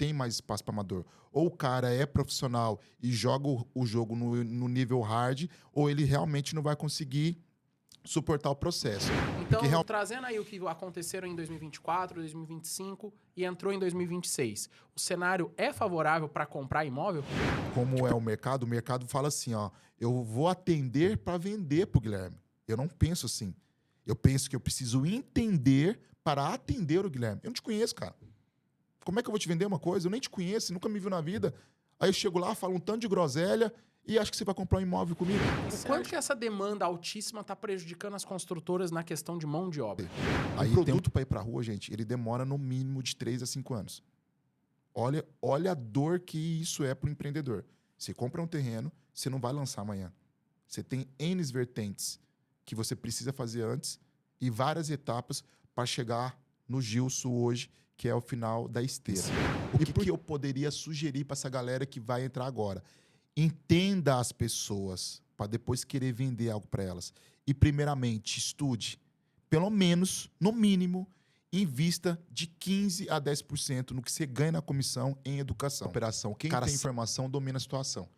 tem mais espaço para amador. Ou o cara é profissional e joga o jogo no nível hard, ou ele realmente não vai conseguir suportar o processo. Então, trazendo aí o que aconteceram em 2024, 2025 e entrou em 2026, o cenário é favorável para comprar imóvel? Como é o mercado fala assim, ó, eu vou atender para vender pro Guilherme. Eu não penso assim. Eu penso que eu preciso entender para atender o Guilherme. Eu não te conheço, cara. Como é que eu vou te vender uma coisa? Eu nem te conheço, nunca me viu na vida. Aí eu chego lá, falo um tanto de groselha e acho que você vai comprar um imóvel comigo. O quanto que essa demanda altíssima está prejudicando as construtoras na questão de mão de obra? Aí o produto para ir para a rua, gente, ele demora no mínimo de 3 a 5 anos. Olha a dor que isso é para o empreendedor. Você compra um terreno, você não vai lançar amanhã. Você tem N vertentes que você precisa fazer antes e várias etapas para chegar no Gilson hoje, que é o final da esteira. O que eu poderia sugerir para essa galera que vai entrar agora? Entenda as pessoas para depois querer vender algo para elas. E, primeiramente, estude. Pelo menos, no mínimo, invista de 15% a 10% no que você ganha na comissão em educação. Operação. Quem tem informação domina a situação.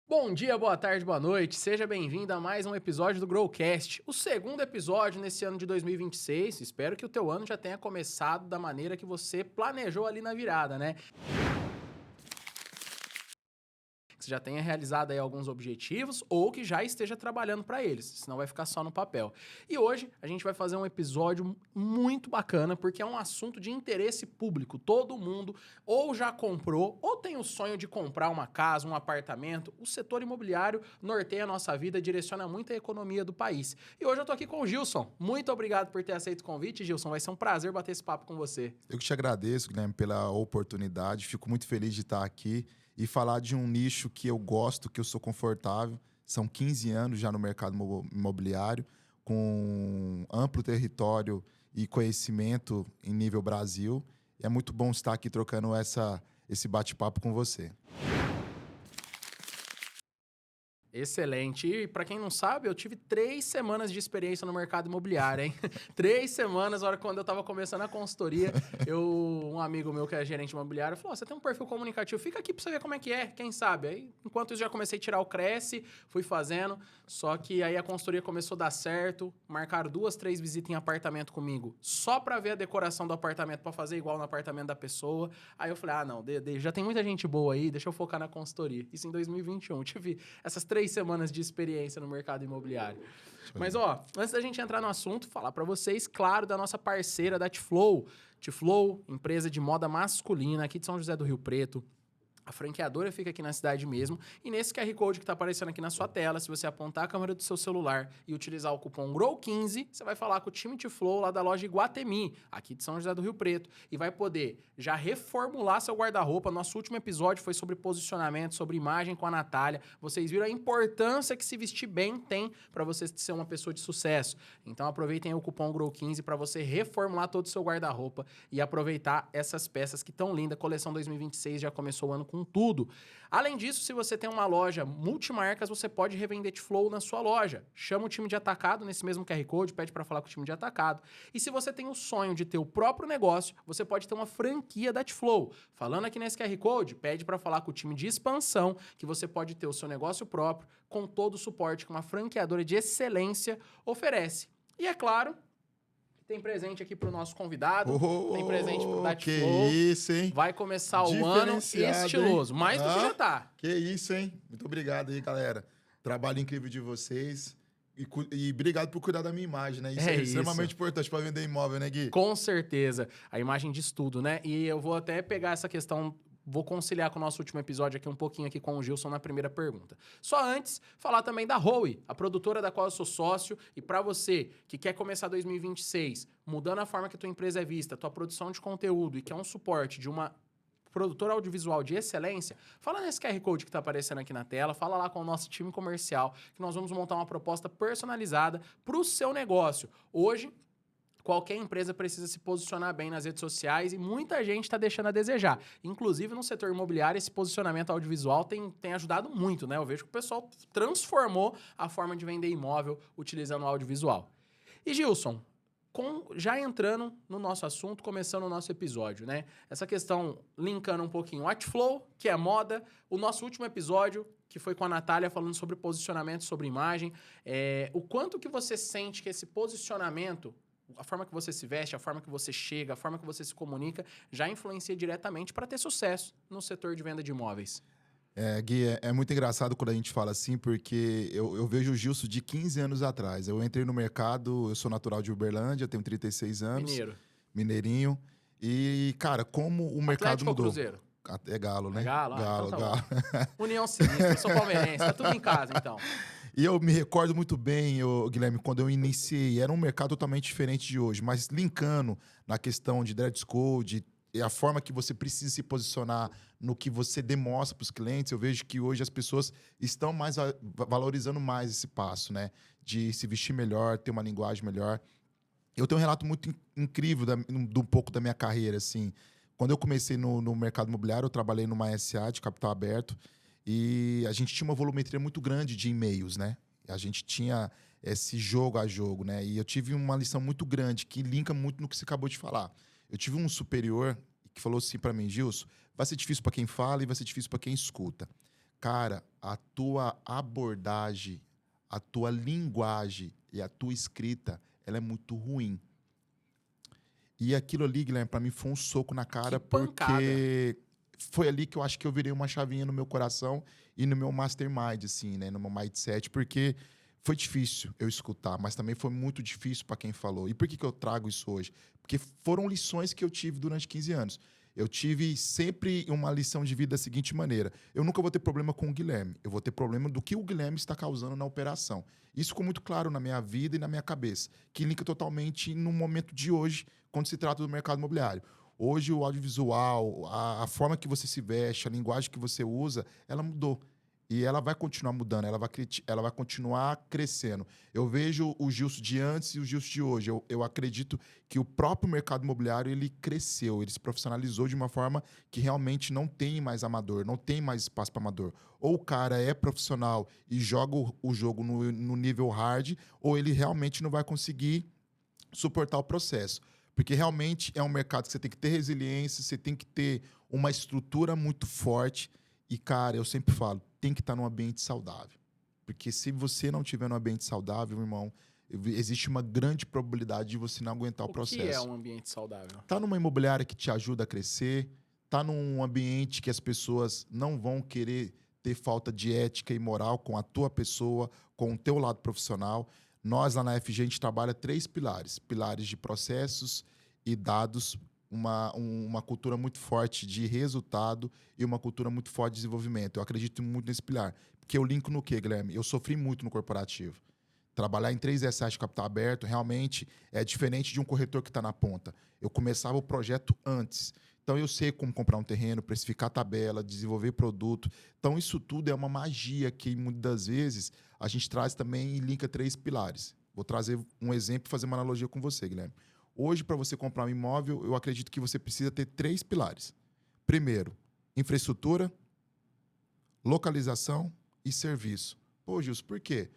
Bom dia, boa tarde, boa noite. Seja bem-vindo a mais um episódio do Growcast, o segundo episódio nesse ano de 2026. Espero que o teu ano já tenha começado da maneira que você planejou ali na virada, né? Que você já tenha realizado aí alguns objetivos ou que já esteja trabalhando para eles, senão vai ficar só no papel. E hoje a gente vai fazer um episódio muito bacana porque é um assunto de interesse público. Todo mundo ou já comprou ou tem o sonho de comprar uma casa, um apartamento. O setor imobiliário norteia a nossa vida, direciona muito a economia do país. E hoje eu tô aqui com o Gilson. Muito obrigado por ter aceito o convite, Gilson. Vai ser um prazer bater esse papo com você. Eu que te agradeço, Guilherme, pela oportunidade. Fico muito feliz de estar aqui e falar de um nicho que eu gosto, que eu sou confortável. São 15 anos já no mercado imobiliário, com amplo território e conhecimento em nível Brasil. É muito bom estar aqui trocando esse bate-papo com você. Excelente. E para quem não sabe, eu tive 3 semanas de experiência no mercado imobiliário, hein? 3 semanas, quando eu tava começando a consultoria, um amigo meu que é gerente imobiliário falou, você tem um perfil comunicativo, fica aqui pra você ver como é que é, quem sabe? Aí, enquanto isso, já comecei a tirar o Cresce, fui fazendo, só que aí a consultoria começou a dar certo, marcaram 2, 3 visitas em apartamento comigo, só pra ver a decoração do apartamento, pra fazer igual no apartamento da pessoa. Aí eu falei, não, já tem muita gente boa aí, deixa eu focar na consultoria. Isso em 2021. Tive essas 3 semanas de experiência no mercado imobiliário. Mas, antes da gente entrar no assunto, falar para vocês, claro, da nossa parceira da T-Flow. T-Flow, empresa de moda masculina aqui de São José do Rio Preto. A franqueadora fica aqui na cidade mesmo. E nesse QR Code que está aparecendo aqui na sua tela, se você apontar a câmera do seu celular e utilizar o cupom GROW15, você vai falar com o time T-Flow lá da loja Iguatemi, aqui de São José do Rio Preto. E vai poder já reformular seu guarda-roupa. Nosso último episódio foi sobre posicionamento, sobre imagem com a Natália. Vocês viram a importância que se vestir bem tem para você ser uma pessoa de sucesso. Então aproveitem o cupom GROW15 para você reformular todo o seu guarda-roupa e aproveitar essas peças que tão linda. Coleção 2026 já começou o ano com tudo. Além disso, se você tem uma loja multimarcas, você pode revender T-Flow na sua loja. Chama o time de atacado nesse mesmo QR Code, pede para falar com o time de atacado. E se você tem o sonho de ter o próprio negócio, você pode ter uma franquia da T-Flow. Falando aqui nesse QR Code, pede para falar com o time de expansão, que você pode ter o seu negócio próprio com todo o suporte que uma franqueadora de excelência oferece. E é claro, tem presente aqui pro nosso convidado, tem presente pro da T-Flow. Que isso, hein? Vai começar o ano estiloso, mais do que já tá. Que isso, hein? Muito obrigado aí, galera. Trabalho incrível de vocês. E obrigado por cuidar da minha imagem, né? Isso é extremamente importante para vender imóvel, né, Gui? Com certeza. A imagem diz tudo, né? E eu vou até pegar essa questão... Vou conciliar com o nosso último episódio aqui um pouquinho aqui com o Gilson na primeira pergunta. Só antes, falar também da Howie, a produtora da qual eu sou sócio. E para você que quer começar 2026 mudando a forma que a tua empresa é vista, tua produção de conteúdo e quer um suporte de uma produtora audiovisual de excelência, fala nesse QR Code que está aparecendo aqui na tela, fala lá com o nosso time comercial que nós vamos montar uma proposta personalizada para o seu negócio. Hoje, qualquer empresa precisa se posicionar bem nas redes sociais e muita gente está deixando a desejar. Inclusive, no setor imobiliário, esse posicionamento audiovisual tem ajudado muito, né? Eu vejo que o pessoal transformou a forma de vender imóvel utilizando o audiovisual. E Gilson, já entrando no nosso assunto, começando o nosso episódio, né? Essa questão, linkando um pouquinho o Artflow, que é moda, o nosso último episódio, que foi com a Natália, falando sobre posicionamento, sobre imagem. O quanto que você sente que esse posicionamento, a forma que você se veste, a forma que você chega, a forma que você se comunica, já influencia diretamente para ter sucesso no setor de venda de imóveis? Gui, é muito engraçado quando a gente fala assim, porque eu vejo o Gilson de 15 anos atrás. Eu entrei no mercado, eu sou natural de Uberlândia, tenho 36 anos, Mineiro. mineirinho. E, cara, como o mercado Atlético ou mudou. Cruzeiro? É Galo, né? É Galo? Galo, Então tá Galo. bom. União Sinistra, eu sou palmeirense, tá tudo em casa, então. E eu me recordo muito bem, Guilherme, quando eu iniciei, era um mercado totalmente diferente de hoje, mas linkando na questão de dress code e a forma que você precisa se posicionar no que você demonstra para os clientes, eu vejo que hoje as pessoas estão mais valorizando mais esse passo, né? De se vestir melhor, ter uma linguagem melhor. Eu tenho um relato muito incrível de um pouco da minha carreira, assim. Quando eu comecei no mercado imobiliário, eu trabalhei numa SA de capital aberto e a gente tinha uma volumetria muito grande de e-mails, né? A gente tinha esse jogo a jogo, né? E eu tive uma lição muito grande que linka muito no que você acabou de falar. Eu tive um superior que falou assim para mim, Gilson, vai ser difícil para quem fala e vai ser difícil para quem escuta. Cara, a tua abordagem, a tua linguagem e a tua escrita, ela é muito ruim. E aquilo ali, Guilherme, para mim foi um soco na cara, porque foi ali que eu acho que eu virei uma chavinha no meu coração e no meu mastermind, assim, né? No meu mindset, porque foi difícil eu escutar, mas também foi muito difícil para quem falou. E por que eu trago isso hoje? Porque foram lições que eu tive durante 15 anos. Eu tive sempre uma lição de vida da seguinte maneira: eu nunca vou ter problema com o Guilherme, eu vou ter problema do que o Guilherme está causando na operação. Isso ficou muito claro na minha vida e na minha cabeça, que linka totalmente no momento de hoje, quando se trata do mercado imobiliário. Hoje o audiovisual, a forma que você se veste, a linguagem que você usa, ela mudou. E ela vai continuar mudando, ela vai continuar crescendo. Eu vejo o Gilson de antes e o Gilson de hoje. Eu acredito que o próprio mercado imobiliário ele cresceu, ele se profissionalizou de uma forma que realmente não tem mais amador, não tem mais espaço para amador. Ou o cara é profissional e joga o jogo no nível hard, ou ele realmente não vai conseguir suportar o processo. Porque realmente é um mercado que você tem que ter resiliência, você tem que ter uma estrutura muito forte. E, cara, eu sempre falo, tem que estar num ambiente saudável. Porque se você não tiver num ambiente saudável, irmão, existe uma grande probabilidade de você não aguentar o processo. O que é um ambiente saudável? Tá numa imobiliária que te ajuda a crescer, tá num ambiente que as pessoas não vão querer ter falta de ética e moral com a tua pessoa, com o teu lado profissional. Nós, lá na FG, a gente trabalha 3 pilares. Pilares de processos e dados, uma cultura muito forte de resultado e uma cultura muito forte de desenvolvimento. Eu acredito muito nesse pilar. Porque eu linko no quê, Guilherme? Eu sofri muito no corporativo. Trabalhar em 3 SA de capital aberto realmente é diferente de um corretor que está na ponta. Eu começava o projeto antes. Então, eu sei como comprar um terreno, precificar a tabela, desenvolver produto. Então, isso tudo é uma magia que, muitas das vezes, a gente traz também e linka 3 pilares. Vou trazer um exemplo e fazer uma analogia com você, Guilherme. Hoje, para você comprar um imóvel, eu acredito que você precisa ter 3 pilares. Primeiro, infraestrutura, localização e serviço. Pô, Gilson, por quê?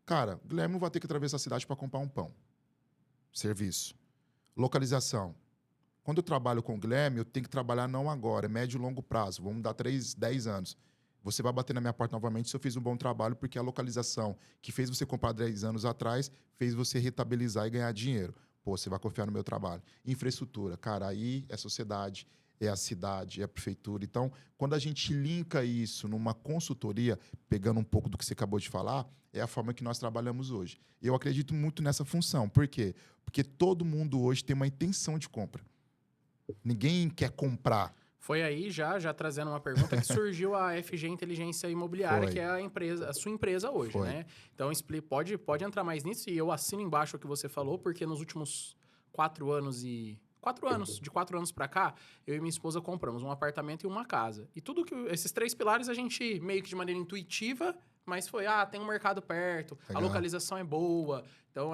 Cara, o Guilherme não vai ter que atravessar a cidade para comprar um pão. Serviço. Localização. Quando eu trabalho com o Guilherme, eu tenho que trabalhar não agora, é médio e longo prazo. Vamos dar 10 anos. Você vai bater na minha porta novamente se eu fiz um bom trabalho, porque a localização que fez você comprar 10 anos atrás fez você rentabilizar e ganhar dinheiro. Pô, você vai confiar no meu trabalho. Infraestrutura, cara, aí é sociedade, é a cidade, é a prefeitura. Então, quando a gente linka isso numa consultoria, pegando um pouco do que você acabou de falar, é a forma que nós trabalhamos hoje. Eu acredito muito nessa função. Por quê? Porque todo mundo hoje tem uma intenção de compra. Ninguém quer comprar. Foi aí, já trazendo uma pergunta, que surgiu a FG Inteligência Imobiliária, Foi. que é a sua empresa hoje, Foi. né? Então, pode entrar mais nisso, e eu assino embaixo o que você falou, porque nos últimos 4 anos de 4 anos pra cá, eu e minha esposa compramos um apartamento e uma casa. E tudo que esses 3 pilares a gente meio que de maneira intuitiva, mas foi, tem um mercado perto, Legal. a localização é boa. Então,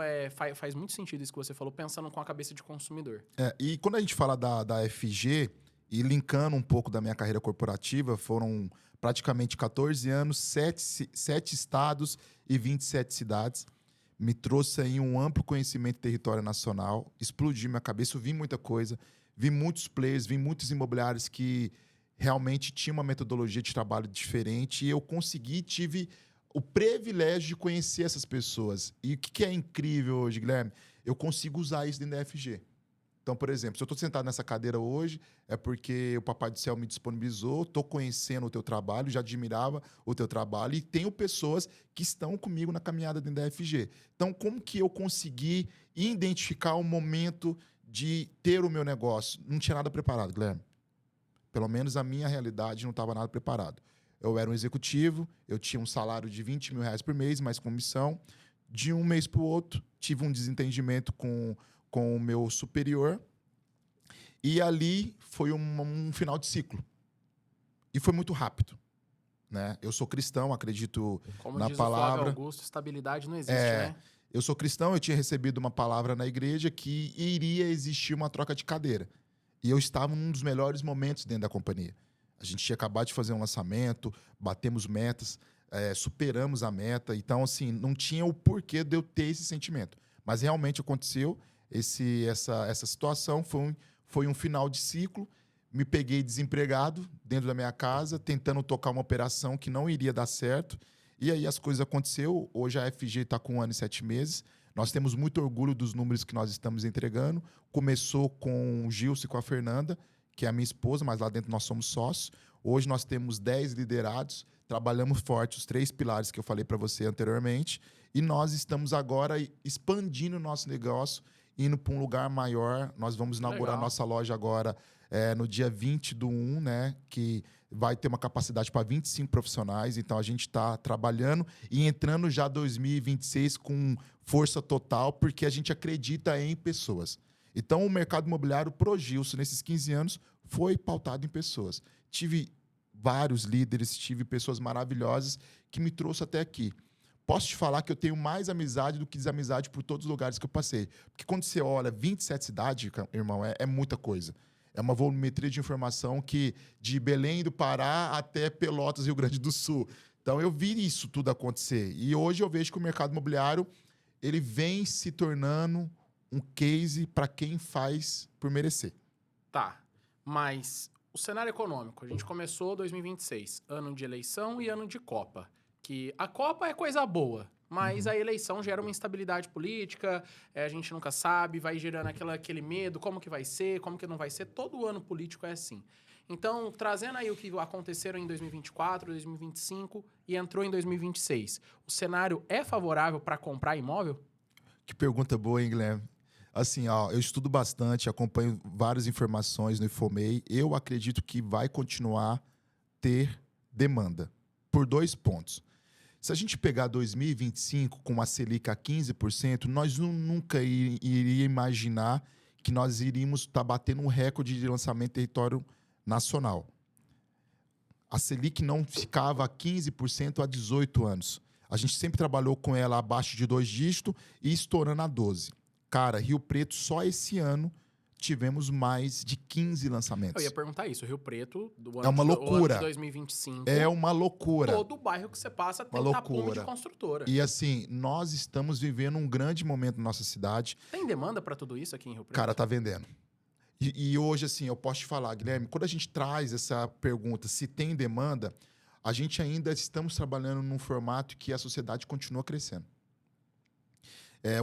faz muito sentido isso que você falou, pensando com a cabeça de consumidor. E quando a gente fala da FG, e linkando um pouco da minha carreira corporativa, foram praticamente 14 anos, 7 estados e 27 cidades. me trouxe aí um amplo conhecimento de território nacional, explodiu minha cabeça, eu vi muita coisa, vi muitos players, vi muitos imobiliários que realmente tinham uma metodologia de trabalho diferente e eu tive o privilégio de conhecer essas pessoas. E o que é incrível hoje, Guilherme? Eu consigo usar isso dentro da FG. Então, por exemplo, se eu estou sentado nessa cadeira hoje, é porque o Papai do Céu me disponibilizou, estou conhecendo o teu trabalho, já admirava o teu trabalho e tenho pessoas que estão comigo na caminhada dentro da FG. Então, como que eu consegui identificar o momento de ter o meu negócio? Não tinha nada preparado, Guilherme. Pelo menos a minha realidade não estava nada preparado. Eu era um executivo, eu tinha um salário de R$20 mil por mês, mais comissão. De um mês para o outro, tive um desentendimento com o meu superior, e ali foi um final de ciclo. E foi muito rápido. Né? Eu sou cristão, acredito Como na diz palavra. o Flávio Augusto, estabilidade não existe, né? Eu sou cristão, eu tinha recebido uma palavra na igreja que iria existir uma troca de cadeira. E eu estava num dos melhores momentos dentro da companhia. A gente tinha acabado de fazer um lançamento, batemos metas, superamos a meta. Então, assim, não tinha o porquê de eu ter esse sentimento. Mas realmente aconteceu. Essa situação foi um final de ciclo. Me peguei desempregado dentro da minha casa, tentando tocar uma operação que não iria dar certo. E aí as coisas aconteceram. Hoje a FG está com 1 ano e 7 meses. Nós temos muito orgulho dos números que nós estamos entregando. Começou com o Gilson e com a Fernanda, que é a minha esposa, mas lá dentro nós somos sócios. Hoje nós temos 10 liderados, trabalhamos forte os 3 pilares que eu falei para você anteriormente. E nós estamos agora expandindo o nosso negócio, indo para um lugar maior. Nós vamos inaugurar nossa loja agora no dia 20/1, né? Que vai ter uma capacidade para 25 profissionais. Então, a gente está trabalhando e entrando já 2026 com força total, porque a gente acredita em pessoas. Então, o mercado imobiliário pro Gilson, nesses 15 anos, foi pautado em pessoas. Tive vários líderes, tive pessoas maravilhosas que me trouxeram até aqui. Posso te falar que eu tenho mais amizade do que desamizade por todos os lugares que eu passei. Porque quando você olha 27 cidades, irmão, é muita coisa. É uma volumetria de informação que de Belém do Pará até Pelotas, Rio Grande do Sul. Então, eu vi isso tudo acontecer. E hoje eu vejo que o mercado imobiliário ele vem se tornando um case para quem faz por merecer. Tá, mas o cenário econômico, a gente começou 2026, ano de eleição e ano de Copa. Que a Copa é coisa boa, mas a eleição gera uma instabilidade política, a gente nunca sabe, vai gerando aquele medo, como que vai ser, como que não vai ser. Todo ano político é assim. Então, trazendo aí o que aconteceram em 2024, 2025 e entrou em 2026, o cenário é favorável para comprar imóvel? Que pergunta boa, hein, Guilherme? Assim, ó, eu estudo bastante, acompanho várias informações no Infomei. Eu acredito que vai continuar ter demanda por 2 pontos. Se a gente pegar 2025 com uma Selic a 15%, nós nunca iria imaginar que nós iríamos estar batendo um recorde de lançamento em território nacional. A Selic não ficava a 15% há 18 anos. A gente sempre trabalhou com ela abaixo de 2 dígitos e estourando a 12%. Cara, Rio Preto, só esse ano, tivemos mais de 15 lançamentos. Eu ia perguntar isso. Rio Preto, do ano, É uma loucura. ano de 2025... É uma loucura. Todo bairro que você passa tem tapume de construtora. E assim, nós estamos vivendo um grande momento na nossa cidade. Tem demanda para tudo isso aqui em Rio Preto? Cara, tá vendendo. E hoje, assim, eu posso te falar, Guilherme, quando a gente traz essa pergunta, se tem demanda, a gente ainda estamos trabalhando num formato que a sociedade continua crescendo.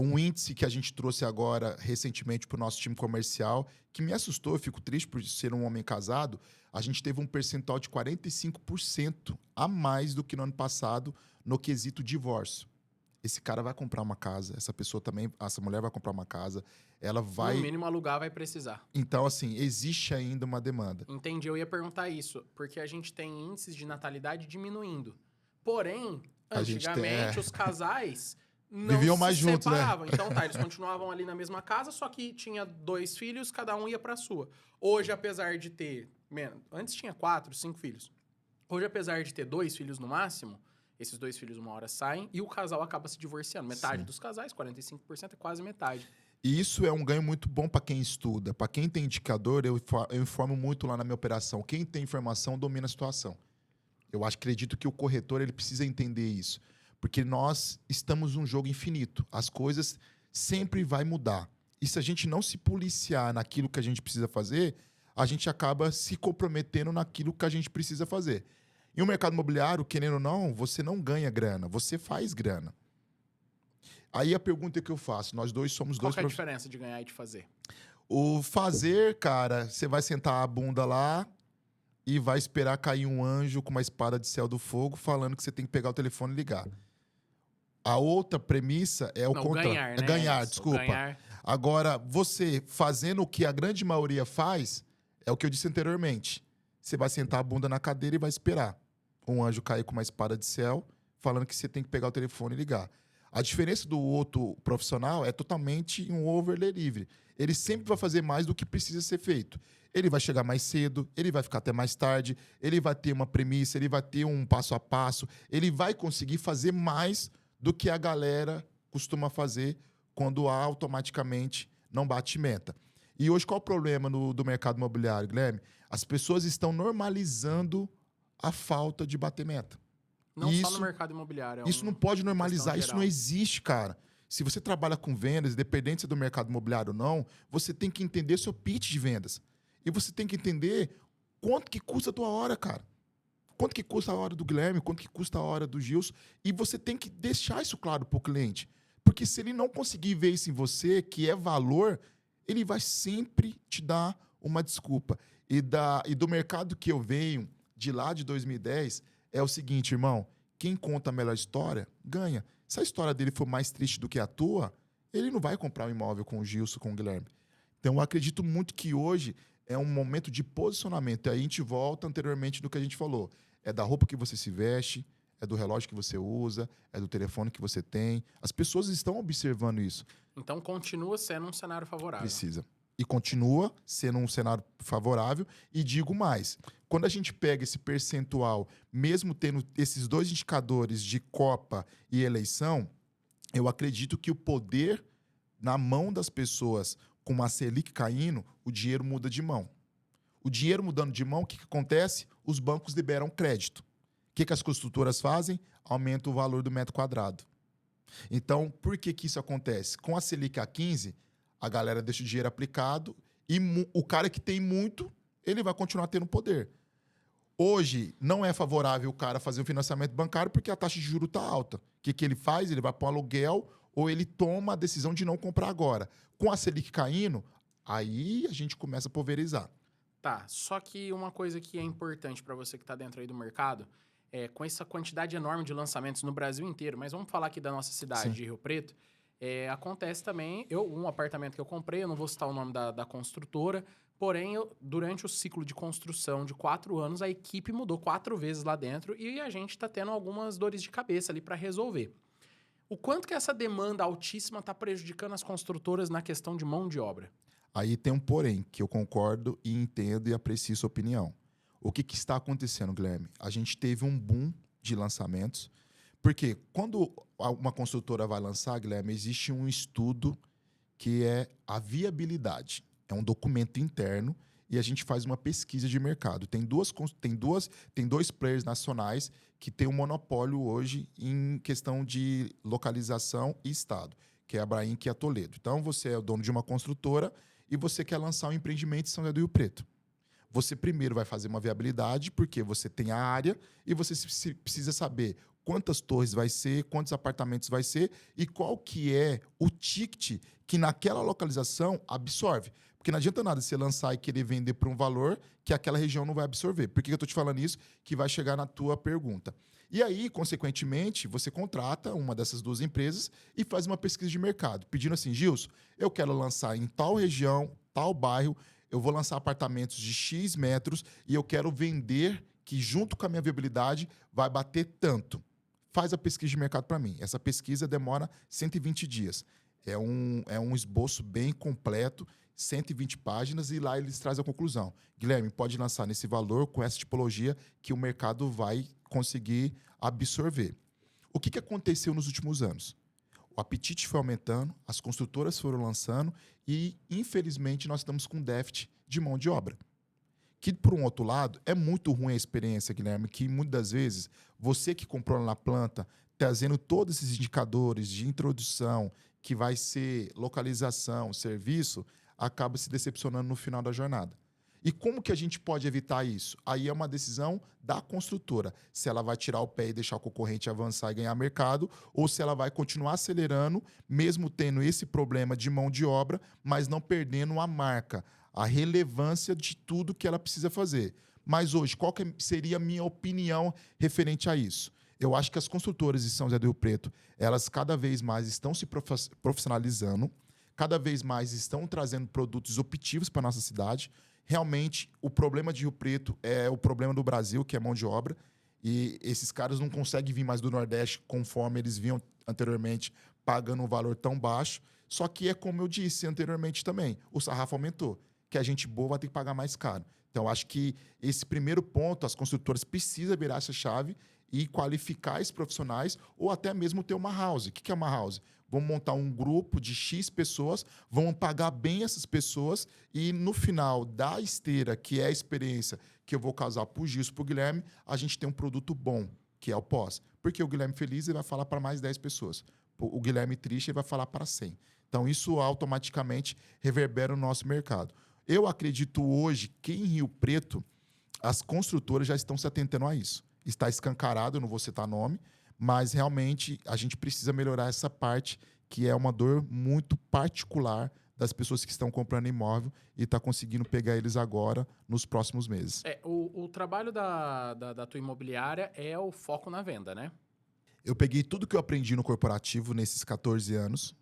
Um índice que a gente trouxe agora, recentemente, para o nosso time comercial, que me assustou, eu fico triste por ser um homem casado, a gente teve um percentual de 45% a mais do que no ano passado no quesito divórcio. Esse cara vai comprar uma casa, essa pessoa também, essa mulher vai comprar uma casa, ela vai... No mínimo, alugar vai precisar. Então, assim, existe ainda uma demanda. Entendi, eu ia perguntar isso, porque a gente tem índices de natalidade diminuindo. Porém, antigamente, os casais... não viviam se mais juntos, né? separavam. Então tá, eles continuavam ali na mesma casa, só que tinha 2 filhos, cada um ia pra sua. Hoje, apesar de ter... Antes tinha 4, 5 filhos. Hoje, apesar de ter 2 filhos no máximo, esses 2 filhos uma hora saem e o casal acaba se divorciando. Metade dos casais, 45% é quase metade. E isso é um ganho muito bom para quem estuda. Para quem tem indicador, eu informo muito lá na minha operação. Quem tem informação domina a situação. Eu acredito que o corretor ele precisa entender isso. Porque nós estamos num jogo infinito. As coisas sempre vai mudar. E se a gente não se policiar naquilo que a gente precisa fazer, a gente acaba se comprometendo naquilo que a gente precisa fazer. E o mercado imobiliário, querendo ou não, você não ganha grana, você faz grana. Aí a pergunta que eu faço, nós dois somos Qual dois... que é a diferença de ganhar e de fazer? O fazer, cara, você vai sentar a bunda lá e vai esperar cair um anjo com uma espada de céu do fogo falando que você tem que pegar o telefone e ligar. A outra premissa é o Não, contrário. ganhar, É né? ganhar, Isso, desculpa. ganhar. Agora, você fazendo o que a grande maioria faz, é o que eu disse anteriormente. Você vai sentar a bunda na cadeira e vai esperar um anjo cair com uma espada de céu falando que você tem que pegar o telefone e ligar. A diferença do outro profissional é totalmente um overlay livre. Ele sempre vai fazer mais do que precisa ser feito. Ele vai chegar mais cedo, ele vai ficar até mais tarde, ele vai ter uma premissa, ele vai ter um passo a passo, ele vai conseguir fazer mais do que a galera costuma fazer quando automaticamente não bate meta. E hoje qual é o problema do mercado imobiliário, Guilherme? As pessoas estão normalizando a falta de bater meta. Não só Isso- no mercado imobiliário. Isso não pode normalizar, isso geral. não existe, cara. Se você trabalha com vendas, independente se é do mercado imobiliário ou não, você tem que entender seu pitch de vendas. E você tem que entender quanto que custa a tua hora, cara. Quanto que custa a hora do Guilherme, quanto que custa a hora do Gilson. E você tem que deixar isso claro para o cliente. Porque se ele não conseguir ver isso em você, que é valor, ele vai sempre te dar uma desculpa. E do mercado que eu venho, de lá de 2010, é o seguinte, irmão. Quem conta a melhor história, ganha. Se a história dele for mais triste do que a tua, ele não vai comprar um imóvel com o Gilson, com o Guilherme. Então, eu acredito muito que hoje é um momento de posicionamento. E aí a gente volta anteriormente do que a gente falou. É da roupa que você se veste, é do relógio que você usa, é do telefone que você tem. As pessoas estão observando isso. Então continua sendo um cenário favorável. Precisa. E continua sendo um cenário favorável. E digo mais, quando a gente pega esse percentual, mesmo tendo esses dois indicadores de Copa e eleição, eu acredito que o poder na mão das pessoas, com uma Selic caindo, o dinheiro muda de mão. O dinheiro mudando de mão, o que acontece? Os bancos liberam crédito. O que as construtoras fazem? Aumentam o valor do metro quadrado. Então, por que isso acontece? Com a Selic a 15, a galera deixa o dinheiro aplicado e o cara que tem muito, ele vai continuar tendo poder. Hoje, não é favorável o cara fazer um financiamento bancário porque a taxa de juros está alta. O que ele faz? Ele vai para um aluguel ou ele toma a decisão de não comprar agora. Com a Selic caindo, aí a gente começa a pulverizar. Tá, só que uma coisa que é importante para você que está dentro aí do mercado, com essa quantidade enorme de lançamentos no Brasil inteiro, mas vamos falar aqui da nossa cidade, Sim. de Rio Preto, acontece também, um apartamento que eu comprei, eu não vou citar o nome da construtora, porém, durante o ciclo de construção de 4 anos, a equipe mudou 4 vezes lá dentro e a gente está tendo algumas dores de cabeça ali para resolver. O quanto que essa demanda altíssima está prejudicando as construtoras na questão de mão de obra? Aí tem um porém, que eu concordo e entendo e aprecio sua opinião. O que está acontecendo, Guilherme? A gente teve um boom de lançamentos, porque quando uma construtora vai lançar, Guilherme, existe um estudo que é a viabilidade. É um documento interno e a gente faz uma pesquisa de mercado. Tem dois players nacionais que têm um monopólio hoje em questão de localização e estado, que é a Brainc e a Toledo. Então, você é o dono de uma construtora e você quer lançar um empreendimento em São José do Rio Preto. Você primeiro vai fazer uma viabilidade, porque você tem a área e você precisa saber quantas torres vai ser, quantos apartamentos vai ser e qual que é o ticket que naquela localização absorve. Porque não adianta nada você lançar e querer vender por um valor que aquela região não vai absorver. Por que eu estou te falando isso? Que vai chegar na tua pergunta. E aí, consequentemente, você contrata uma dessas duas empresas e faz uma pesquisa de mercado, pedindo assim, Gilson, eu quero lançar em tal região, tal bairro, eu vou lançar apartamentos de X metros e eu quero vender que, junto com a minha viabilidade, vai bater tanto. Faz a pesquisa de mercado para mim. Essa pesquisa demora 120 dias. É um esboço bem completo, 120 páginas, e lá eles trazem a conclusão. Guilherme, pode lançar nesse valor, com essa tipologia, que o mercado vai conseguir absorver. O que aconteceu nos últimos anos? O apetite foi aumentando, as construtoras foram lançando e, infelizmente, nós estamos com déficit de mão de obra. Que, por um outro lado, é muito ruim a experiência, Guilherme, que muitas das vezes você que comprou na planta trazendo todos esses indicadores de introdução, que vai ser localização, serviço, acaba se decepcionando no final da jornada. E como que a gente pode evitar isso? Aí é uma decisão da construtora. Se ela vai tirar o pé e deixar o concorrente avançar e ganhar mercado, ou se ela vai continuar acelerando, mesmo tendo esse problema de mão de obra, mas não perdendo a marca, a relevância de tudo que ela precisa fazer. Mas hoje, qual que seria a minha opinião referente a isso? Eu acho que as construtoras de São José do Rio Preto, elas cada vez mais estão se profissionalizando, cada vez mais estão trazendo produtos disruptivos para a nossa cidade. Realmente, o problema de Rio Preto é o problema do Brasil, que é mão de obra. E esses caras não conseguem vir mais do Nordeste conforme eles vinham anteriormente, pagando um valor tão baixo. Só que é como eu disse anteriormente também, o sarrafo aumentou, que a gente boa vai ter que pagar mais caro. Então, acho que esse primeiro ponto, as construtoras precisam virar essa chave e qualificar esses profissionais ou até mesmo ter uma house. O que é uma house? Vamos montar um grupo de X pessoas, vamos pagar bem essas pessoas e no final da esteira, que é a experiência que eu vou causar para o Gilson e para o Guilherme, a gente tem um produto bom, que é o pós. Porque o Guilherme feliz ele vai falar para mais 10 pessoas. O Guilherme triste ele vai falar para 100. Então, isso automaticamente reverbera o nosso mercado. Eu acredito hoje que em Rio Preto, as construtoras já estão se atentando a isso. Está escancarado, eu não vou citar nome, mas realmente a gente precisa melhorar essa parte, que é uma dor muito particular das pessoas que estão comprando imóvel e está conseguindo pegar eles agora nos próximos meses. O trabalho da tua imobiliária é o foco na venda, né? Eu peguei tudo que eu aprendi no corporativo nesses 14 anos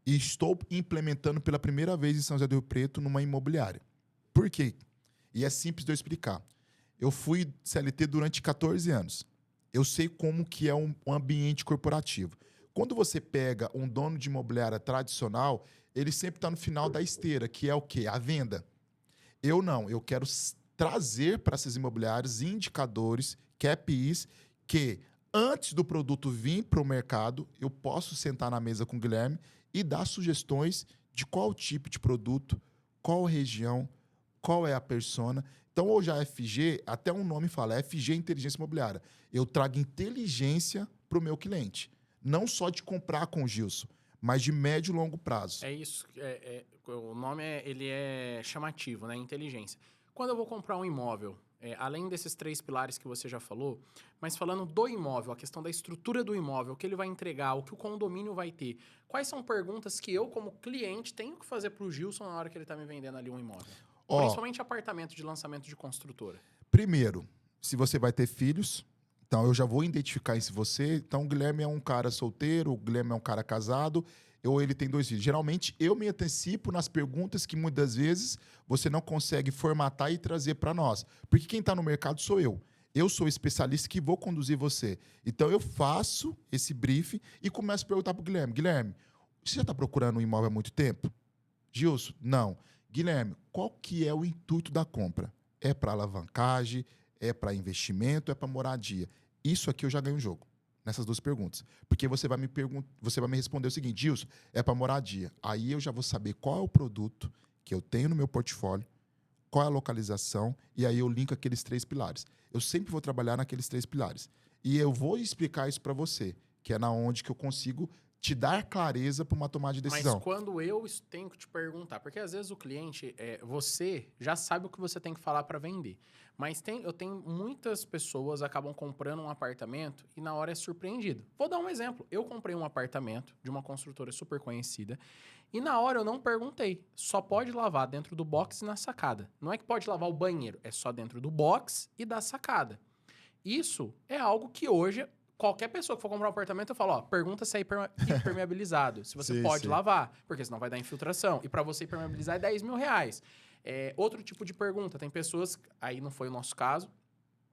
e estou implementando pela primeira vez em São José do Rio Preto numa imobiliária. Por quê? E é simples de eu explicar. Eu fui CLT durante 14 anos. Eu sei como que é um ambiente corporativo. Quando você pega um dono de imobiliária tradicional, ele sempre está no final da esteira, que é o quê? A venda. Eu não. Eu quero trazer para essas imobiliárias indicadores, KPIs, que antes do produto vir para o mercado, eu posso sentar na mesa com o Guilherme e dar sugestões de qual tipo de produto, qual região, qual é a persona. Então, hoje a FG, até um nome fala, FG Inteligência Imobiliária. Eu trago inteligência para o meu cliente. Não só de comprar com o Gilson, mas de médio e longo prazo. É isso. O nome ele é chamativo, né? Inteligência. Quando eu vou comprar um imóvel, além desses 3 pilares que você já falou, mas falando do imóvel, a questão da estrutura do imóvel, o que ele vai entregar, o que o condomínio vai ter, quais são perguntas que eu, como cliente, tenho que fazer para o Gilson na hora que ele está me vendendo ali um imóvel? Principalmente apartamento de lançamento de construtora. Primeiro, se você vai ter filhos, então eu já vou identificar isso em você. Então, o Guilherme é um cara solteiro, o Guilherme é um cara casado, ou ele tem 2 filhos. Geralmente, eu me antecipo nas perguntas que muitas vezes você não consegue formatar e trazer para nós. Porque quem está no mercado sou eu. Eu sou especialista que vou conduzir você. Então, eu faço esse briefing e começo a perguntar para o Guilherme. Guilherme, você já está procurando um imóvel há muito tempo? Gilson, não. Guilherme, qual que é o intuito da compra? É para alavancagem? É para investimento? É para moradia? Isso aqui eu já ganho o jogo, nessas 2 perguntas. Porque você vai me responder o seguinte, Gilson, é para moradia. Aí eu já vou saber qual é o produto que eu tenho no meu portfólio, qual é a localização, e aí eu linko aqueles 3 pilares. Eu sempre vou trabalhar naqueles 3 pilares. E eu vou explicar isso para você, que é na onde que eu consigo te dar clareza para uma tomada de decisão. Mas quando eu tenho que te perguntar, porque às vezes o cliente, você já sabe o que você tem que falar para vender. Mas eu tenho muitas pessoas acabam comprando um apartamento e na hora é surpreendido. Vou dar um exemplo. Eu comprei um apartamento de uma construtora super conhecida e na hora eu não perguntei. Só pode lavar dentro do box e na sacada. Não é que pode lavar o banheiro, é só dentro do box e da sacada. Isso é algo que hoje qualquer pessoa que for comprar um apartamento, eu falo, pergunta se é impermeabilizado. Se você pode lavar, porque senão vai dar infiltração. E para você impermeabilizar é R$10.000. Outro tipo de pergunta. Tem pessoas, aí não foi o nosso caso,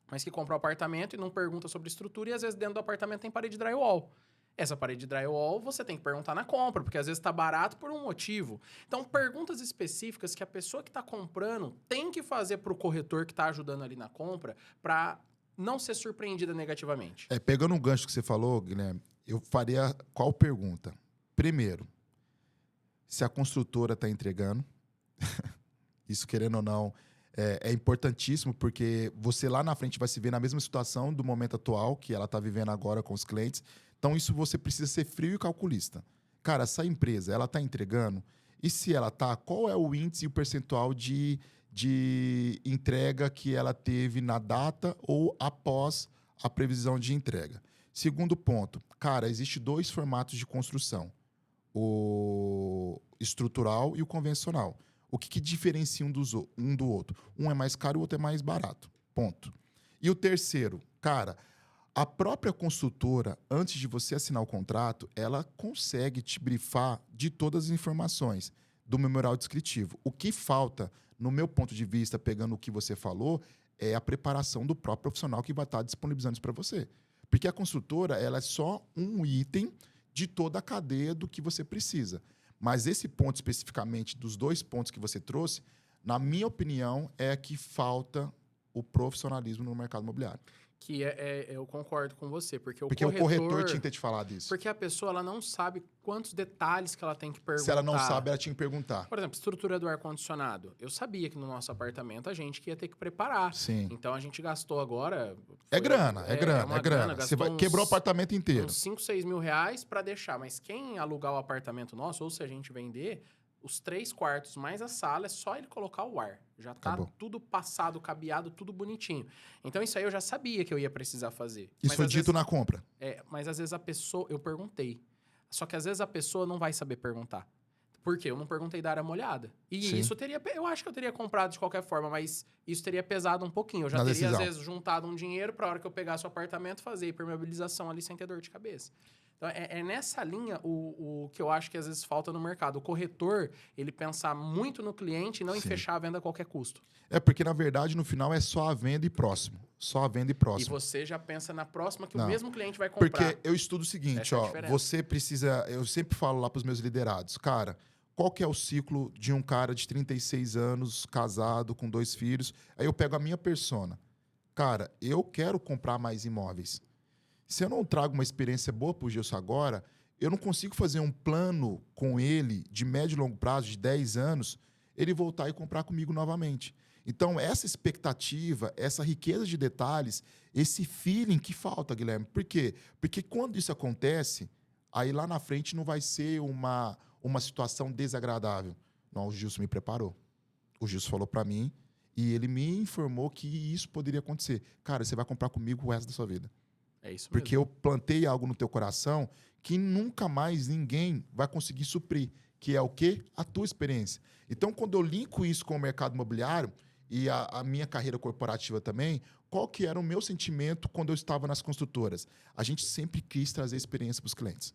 mas que compram um apartamento e não pergunta sobre estrutura e às vezes dentro do apartamento tem parede de drywall. Essa parede de drywall você tem que perguntar na compra, porque às vezes está barato por um motivo. Então, perguntas específicas que a pessoa que está comprando tem que fazer para o corretor que está ajudando ali na compra para não ser surpreendida negativamente. Pegando um gancho que você falou, Guilherme, eu faria qual pergunta? Primeiro, se a construtora está entregando, isso querendo ou não, é importantíssimo, porque você lá na frente vai se ver na mesma situação do momento atual que ela está vivendo agora com os clientes. Então, isso você precisa ser frio e calculista. Cara, essa empresa, ela está entregando? E se ela está, qual é o índice e o percentual de entrega que ela teve na data ou após a previsão de entrega? Segundo ponto, cara, existe 2 formatos de construção: o estrutural e o convencional. O que diferencia um do outro? Um é mais caro e o outro é mais barato. Ponto. E o terceiro, cara, a própria construtora, antes de você assinar o contrato, ela consegue te brifar de todas as informações do memorial descritivo. O que falta, no meu ponto de vista, pegando o que você falou, é a preparação do próprio profissional que vai estar disponibilizando isso para você. Porque a construtora, ela é só um item de toda a cadeia do que você precisa. Mas esse ponto especificamente, dos 2 pontos que você trouxe, na minha opinião, é que falta o profissionalismo no mercado imobiliário. Eu concordo com você, porque Porque o corretor tinha que ter te falado isso. Porque a pessoa ela não sabe quantos detalhes que ela tem que perguntar. Se ela não sabe, ela tinha que perguntar. Por exemplo, estrutura do ar-condicionado. Eu sabia que no nosso apartamento a gente que ia ter que preparar. Sim. Então a gente gastou agora... É grana. Você quebrou o apartamento inteiro. Uns 5, 6 mil reais para deixar. Mas quem alugar o apartamento nosso, ou se a gente vender, os 3 quartos mais a sala, é só ele colocar o ar. Já tá tudo passado, cabeado, tudo bonitinho. Então isso aí eu já sabia que eu ia precisar fazer. Isso foi dito na compra. Mas às vezes a pessoa... Eu perguntei. Só que às vezes a pessoa não vai saber perguntar. Por quê? Eu não perguntei da área molhada. E Sim. isso teria... Eu acho que eu teria comprado de qualquer forma, mas isso teria pesado um pouquinho. Eu já Na teria, decisão. às vezes, juntado um dinheiro para a hora que eu pegasse o apartamento, fazer impermeabilização ali sem ter dor de cabeça. Então, é nessa linha o que eu acho que às vezes falta no mercado. O corretor, ele pensar muito no cliente e não em fechar a venda a qualquer custo. É porque, na verdade, no final é só a venda e próximo. Só a venda e próximo. E você já pensa na próxima que Não. o mesmo cliente vai comprar. Porque eu estudo o seguinte, ó, você precisa... Eu sempre falo lá para os meus liderados, cara, qual que é o ciclo de um cara de 36 anos, casado, com 2 filhos? Aí eu pego a minha persona. Cara, eu quero comprar mais imóveis. Se eu não trago uma experiência boa para o Gilson agora, eu não consigo fazer um plano com ele de médio e longo prazo, de 10 anos, ele voltar e comprar comigo novamente. Então, essa expectativa, essa riqueza de detalhes, esse feeling que falta, Guilherme. Por quê? Porque quando isso acontece, aí lá na frente não vai ser uma situação desagradável. Não, o Gilson me preparou. O Gilson falou para mim e ele me informou que isso poderia acontecer. Cara, você vai comprar comigo o resto da sua vida. É isso mesmo. Porque eu plantei algo no teu coração que nunca mais ninguém vai conseguir suprir, que é o quê? A tua experiência. Então, quando eu linko isso com o mercado imobiliário e a minha carreira corporativa também, qual que era o meu sentimento quando eu estava nas construtoras? A gente sempre quis trazer experiência para os clientes.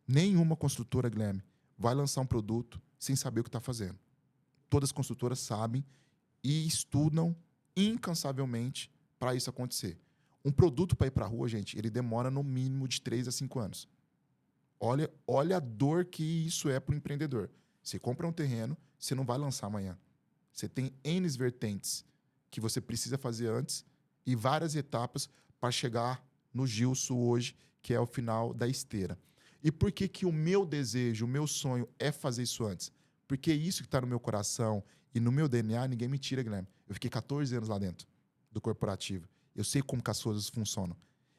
Nenhuma construtora, Guilherme, vai lançar um produto sem saber o que está fazendo. Todas as construtoras sabem e estudam incansavelmente para isso acontecer. Um produto para ir para a rua, gente, ele demora no mínimo de 3 a 5 anos. Olha a dor que isso é para o empreendedor. Você compra um terreno, você não vai lançar amanhã. Você tem N vertentes que você precisa fazer antes e várias etapas para chegar no Gilson hoje, que é o final da esteira. E por que o meu desejo, o meu sonho é fazer isso antes? Porque isso que está no meu coração e no meu DNA, ninguém me tira, Guilherme. Eu fiquei 14 anos lá dentro do corporativo. Eu sei como que as coisas funcionam.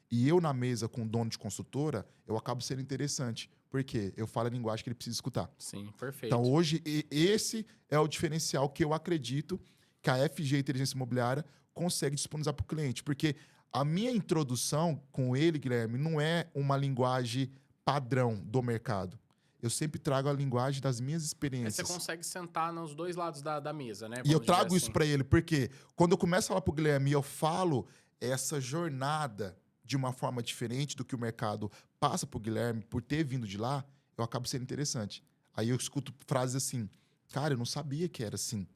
E eu, na mesa com o dono de construtora, eu acabo sendo interessante. Por quê? Eu falo a linguagem que ele precisa escutar. Sim, perfeito. Então, hoje, esse é o diferencial que eu acredito que a FG Inteligência Imobiliária consegue disponibilizar para o cliente. Porque a minha introdução com ele, Guilherme, não é uma linguagem padrão do mercado. Eu sempre trago a linguagem das minhas experiências. Aí você consegue sentar nos 2 lados da mesa, né? E eu trago isso para ele, porque quando eu começo a falar para o Guilherme e eu falo essa jornada de uma forma diferente do que o mercado passa para o Guilherme, por ter vindo de lá, eu acabo sendo interessante. Aí eu escuto frases assim, cara, eu não sabia que era assim.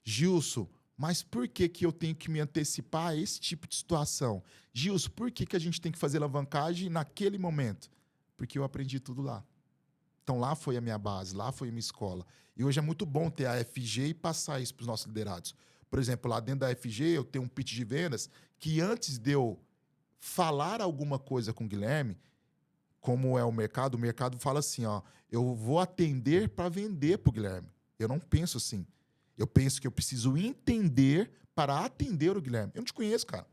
Gilson, mas por que eu tenho que me antecipar a esse tipo de situação? Gilson, por que a gente tem que fazer alavancagem naquele momento? Porque eu aprendi tudo lá. Então, lá foi a minha base, lá foi a minha escola. E hoje é muito bom ter a FG e passar isso para os nossos liderados. Por exemplo, lá dentro da FG, eu tenho um pitch de vendas que antes de eu falar alguma coisa com o Guilherme, como é o mercado fala assim, ó, eu vou atender para vender para o Guilherme. Eu não penso assim. Eu penso que eu preciso entender para atender o Guilherme. Eu não te conheço, cara.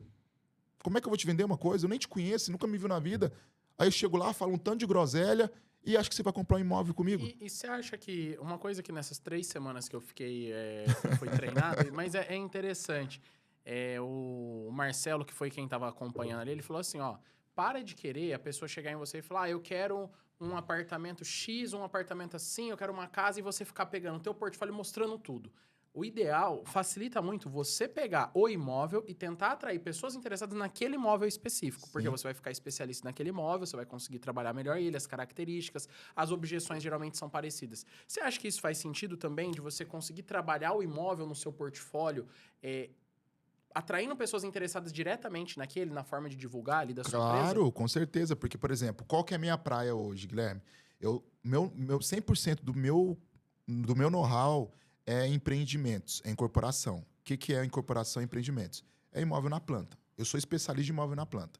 Como é que eu vou te vender uma coisa? Eu nem te conheço, nunca me viu na vida. Aí eu chego lá, falo um tanto de groselha e acho que você vai comprar um imóvel comigo. E você acha que uma coisa que nessas 3 semanas que eu fiquei, que eu fui treinado, mas é interessante. O Marcelo, que foi quem estava acompanhando ali, ele falou assim, ó, para de querer a pessoa chegar em você e falar, eu quero um apartamento X, um apartamento assim, eu quero uma casa, e você ficar pegando o teu portfólio e mostrando tudo. O ideal, facilita muito você pegar o imóvel e tentar atrair pessoas interessadas naquele imóvel específico. Porque você vai ficar especialista naquele imóvel, você vai conseguir trabalhar melhor ele, as características, as objeções geralmente são parecidas. Você acha que isso faz sentido também, de você conseguir trabalhar o imóvel no seu portfólio, atraindo pessoas interessadas diretamente naquele, na forma de divulgar ali da sua empresa? Claro, com certeza. Porque, por exemplo, qual que é a minha praia hoje, Guilherme? Meu 100% do meu know-how é empreendimentos, é incorporação. O que é incorporação e empreendimentos? É imóvel na planta. Eu sou especialista em imóvel na planta.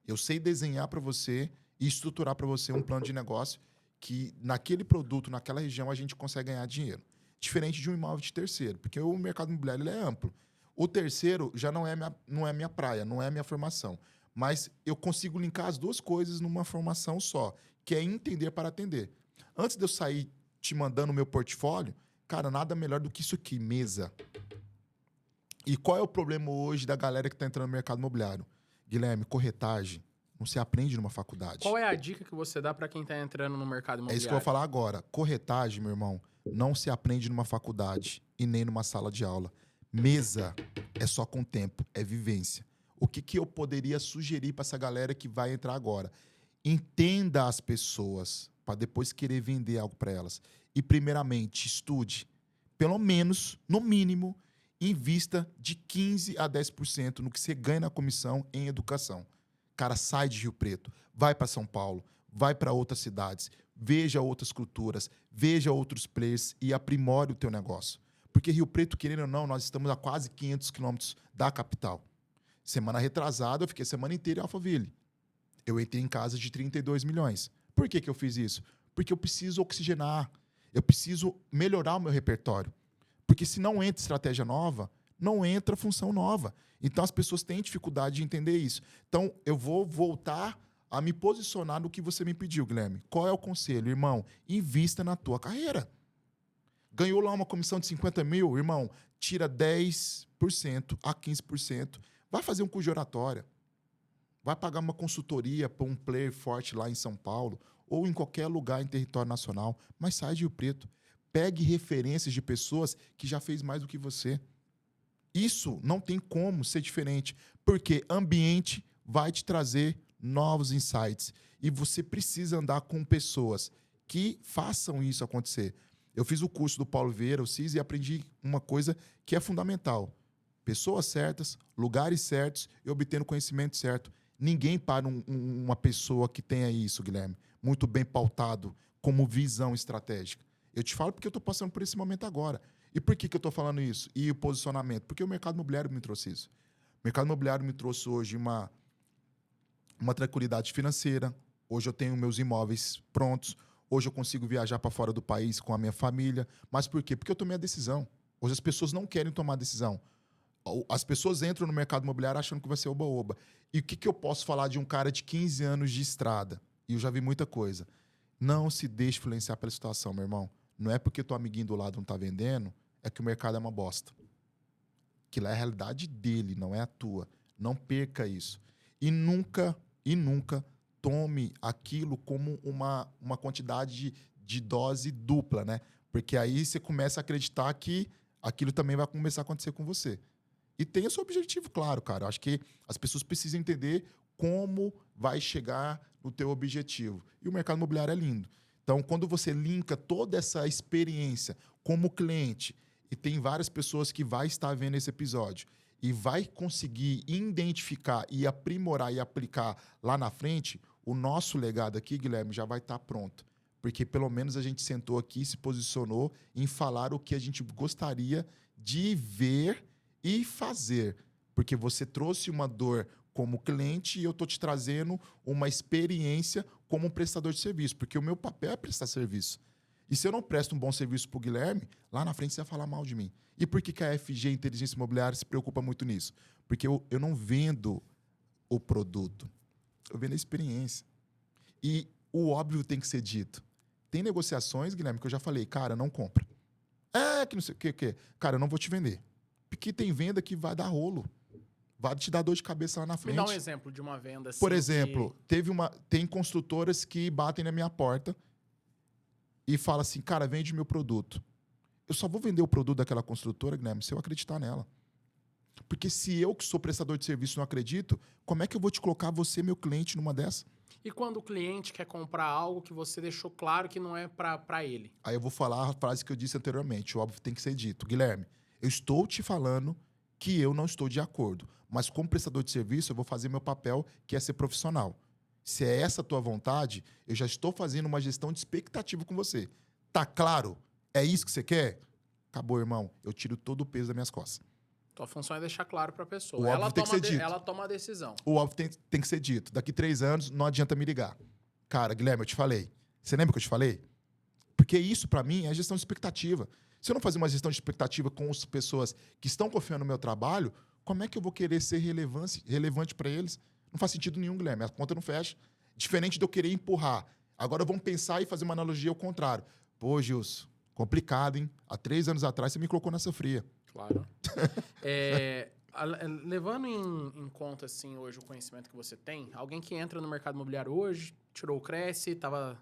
Eu sei desenhar para você e estruturar para você um plano de negócio que naquele produto, naquela região, a gente consegue ganhar dinheiro. Diferente de um imóvel de terceiro, porque o mercado imobiliário ele é amplo. O terceiro já não é minha praia, não é minha formação. Mas eu consigo linkar as duas coisas numa formação só, que é entender para atender. Antes de eu sair te mandando o meu portfólio, cara, nada melhor do que isso aqui, mesa. E qual é o problema hoje da galera que está entrando no mercado imobiliário? Guilherme, corretagem não se aprende numa faculdade. Qual é a dica que você dá para quem está entrando no mercado imobiliário? É isso que eu vou falar agora. Corretagem, meu irmão, não se aprende numa faculdade e nem numa sala de aula. Mesa é só com tempo, é vivência. O que eu poderia sugerir para essa galera que vai entrar agora? Entenda as pessoas para depois querer vender algo para elas. E, primeiramente, estude. Pelo menos, no mínimo, invista de 15% a 10% no que você ganha na comissão em educação. Cara, sai de Rio Preto, vai para São Paulo, vai para outras cidades, veja outras culturas, veja outros players e aprimore o teu negócio. Porque Rio Preto, querendo ou não, nós estamos a quase 500 quilômetros da capital. Semana retrasada, eu fiquei a semana inteira em Alphaville. Eu entrei em casa de 32 milhões. Por que eu fiz isso? Porque eu preciso oxigenar, eu preciso melhorar o meu repertório. Porque se não entra estratégia nova, não entra função nova. Então as pessoas têm dificuldade de entender isso. Então eu vou voltar a me posicionar no que você me pediu, Guilherme. Qual é o conselho? Irmão, invista na tua carreira. Ganhou lá uma comissão de 50 mil, irmão, tira 10% a 15%. Vai fazer um curso de oratória. Vai pagar uma consultoria para um player forte lá em São Paulo ou em qualquer lugar em território nacional, mas sai de Rio Preto. Pegue referências de pessoas que já fez mais do que você. Isso não tem como ser diferente, porque ambiente vai te trazer novos insights e você precisa andar com pessoas que façam isso acontecer. Eu fiz o curso do Paulo Vieira, o CIS, e aprendi uma coisa que é fundamental. Pessoas certas, lugares certos e obtendo conhecimento certo. Ninguém para uma pessoa que tenha isso, Guilherme, muito bem pautado como visão estratégica. Eu te falo porque eu estou passando por esse momento agora. E por que eu estou falando isso? E o posicionamento? Porque o mercado imobiliário me trouxe isso. O mercado imobiliário me trouxe hoje uma tranquilidade financeira. Hoje eu tenho meus imóveis prontos. Hoje eu consigo viajar para fora do país com a minha família. Mas por quê? Porque eu tomei a decisão. Hoje as pessoas não querem tomar a decisão. As pessoas entram no mercado imobiliário achando que vai ser oba-oba. E o que eu posso falar de um cara de 15 anos de estrada? E eu já vi muita coisa. Não se deixe influenciar pela situação, meu irmão. Não é porque teu amiguinho do lado não está vendendo, é que o mercado é uma bosta. Aquilo é a realidade dele, não é a tua. Não perca isso. E nunca tome aquilo como uma quantidade de dose dupla, né? Porque aí você começa a acreditar que aquilo também vai começar a acontecer com você. E tenha seu objetivo claro, cara. Eu acho que as pessoas precisam entender como vai chegar no teu objetivo. E o mercado imobiliário é lindo. Então, quando você linka toda essa experiência como cliente, e tem várias pessoas que vai estar vendo esse episódio, e vai conseguir identificar e aprimorar e aplicar lá na frente, o nosso legado aqui, Guilherme, já vai estar pronto. Porque pelo menos a gente sentou aqui e se posicionou em falar o que a gente gostaria de ver e fazer. Porque você trouxe uma dor como cliente e eu estou te trazendo uma experiência como um prestador de serviço. Porque o meu papel é prestar serviço. E se eu não presto um bom serviço para o Guilherme, lá na frente você vai falar mal de mim. E por que a FG Inteligência Imobiliária se preocupa muito nisso? Porque eu não vendo o produto, eu vendo a experiência. E o óbvio tem que ser dito. Tem negociações, Guilherme, que eu já falei, cara, não compra. Que não sei o que. Cara, eu não vou te vender. Porque tem venda que vai dar rolo. Vai te dar dor de cabeça lá na frente. Me dá um exemplo de uma venda assim. Por exemplo, tem construtoras que batem na minha porta e falam assim, cara, vende meu produto. Eu só vou vender o produto daquela construtora, Guilherme, se eu acreditar nela. Porque se eu, que sou prestador de serviço, não acredito, como é que eu vou te colocar você, meu cliente, numa dessa? E quando o cliente quer comprar algo que você deixou claro que não é para ele? Aí eu vou falar a frase que eu disse anteriormente, o óbvio tem que ser dito. Guilherme, eu estou te falando que eu não estou de acordo, mas como prestador de serviço, eu vou fazer meu papel, que é ser profissional. Se é essa a tua vontade, eu já estou fazendo uma gestão de expectativa com você. Tá claro? É isso que você quer? Acabou, irmão. Eu tiro todo o peso das minhas costas. Tua função é deixar claro para a pessoa. O óbvio tem que ser dito. Ela toma a decisão. O óbvio tem que ser dito. Daqui 3 anos, não adianta me ligar. Cara, Guilherme, eu te falei. Você lembra que eu te falei? Porque isso, para mim, é gestão de expectativa. Se eu não fazer uma gestão de expectativa com as pessoas que estão confiando no meu trabalho, como é que eu vou querer ser relevante para eles? Não faz sentido nenhum, Guilherme. A conta não fecha. Diferente de eu querer empurrar. Agora vamos pensar e fazer uma analogia ao contrário. Pô, Gilson, complicado, hein? Há 3 anos atrás você me colocou nessa fria. Claro. Levando em conta, assim, hoje o conhecimento que você tem, alguém que entra no mercado imobiliário hoje, tirou o Cresce, estava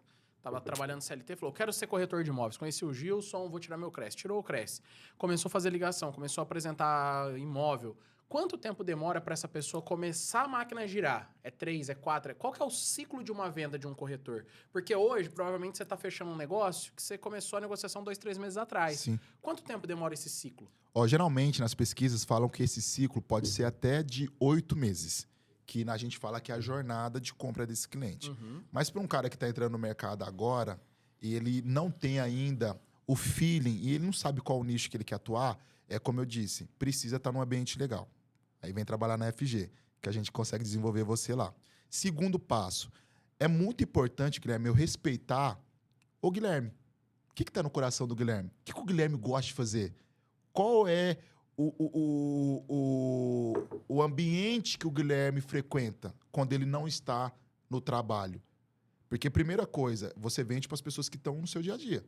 trabalhando no CLT, falou, quero ser corretor de imóveis. Conheci o Gilson, vou tirar meu Cresce. Tirou o Cresce. Começou a fazer ligação, começou a apresentar imóvel. Quanto tempo demora para essa pessoa começar a máquina a girar? É 3, é 4? Qual que é o ciclo de uma venda de um corretor? Porque hoje, provavelmente, você está fechando um negócio que você começou a negociação 2, 3 meses atrás. Sim. Quanto tempo demora esse ciclo? Geralmente, nas pesquisas, falam que esse ciclo pode ser até de 8 meses. Que a gente fala que é a jornada de compra desse cliente. Uhum. Mas para um cara que está entrando no mercado agora, e ele não tem ainda o feeling, e ele não sabe qual o nicho que ele quer atuar, é como eu disse, precisa estar num ambiente legal. Aí vem trabalhar na FG, que a gente consegue desenvolver você lá. Segundo passo, é muito importante, Guilherme, eu respeitar o Guilherme. O que está no coração do Guilherme? O que o Guilherme gosta de fazer? Qual é o ambiente que o Guilherme frequenta quando ele não está no trabalho? Porque, primeira coisa, você vende para as pessoas que estão no seu dia a dia.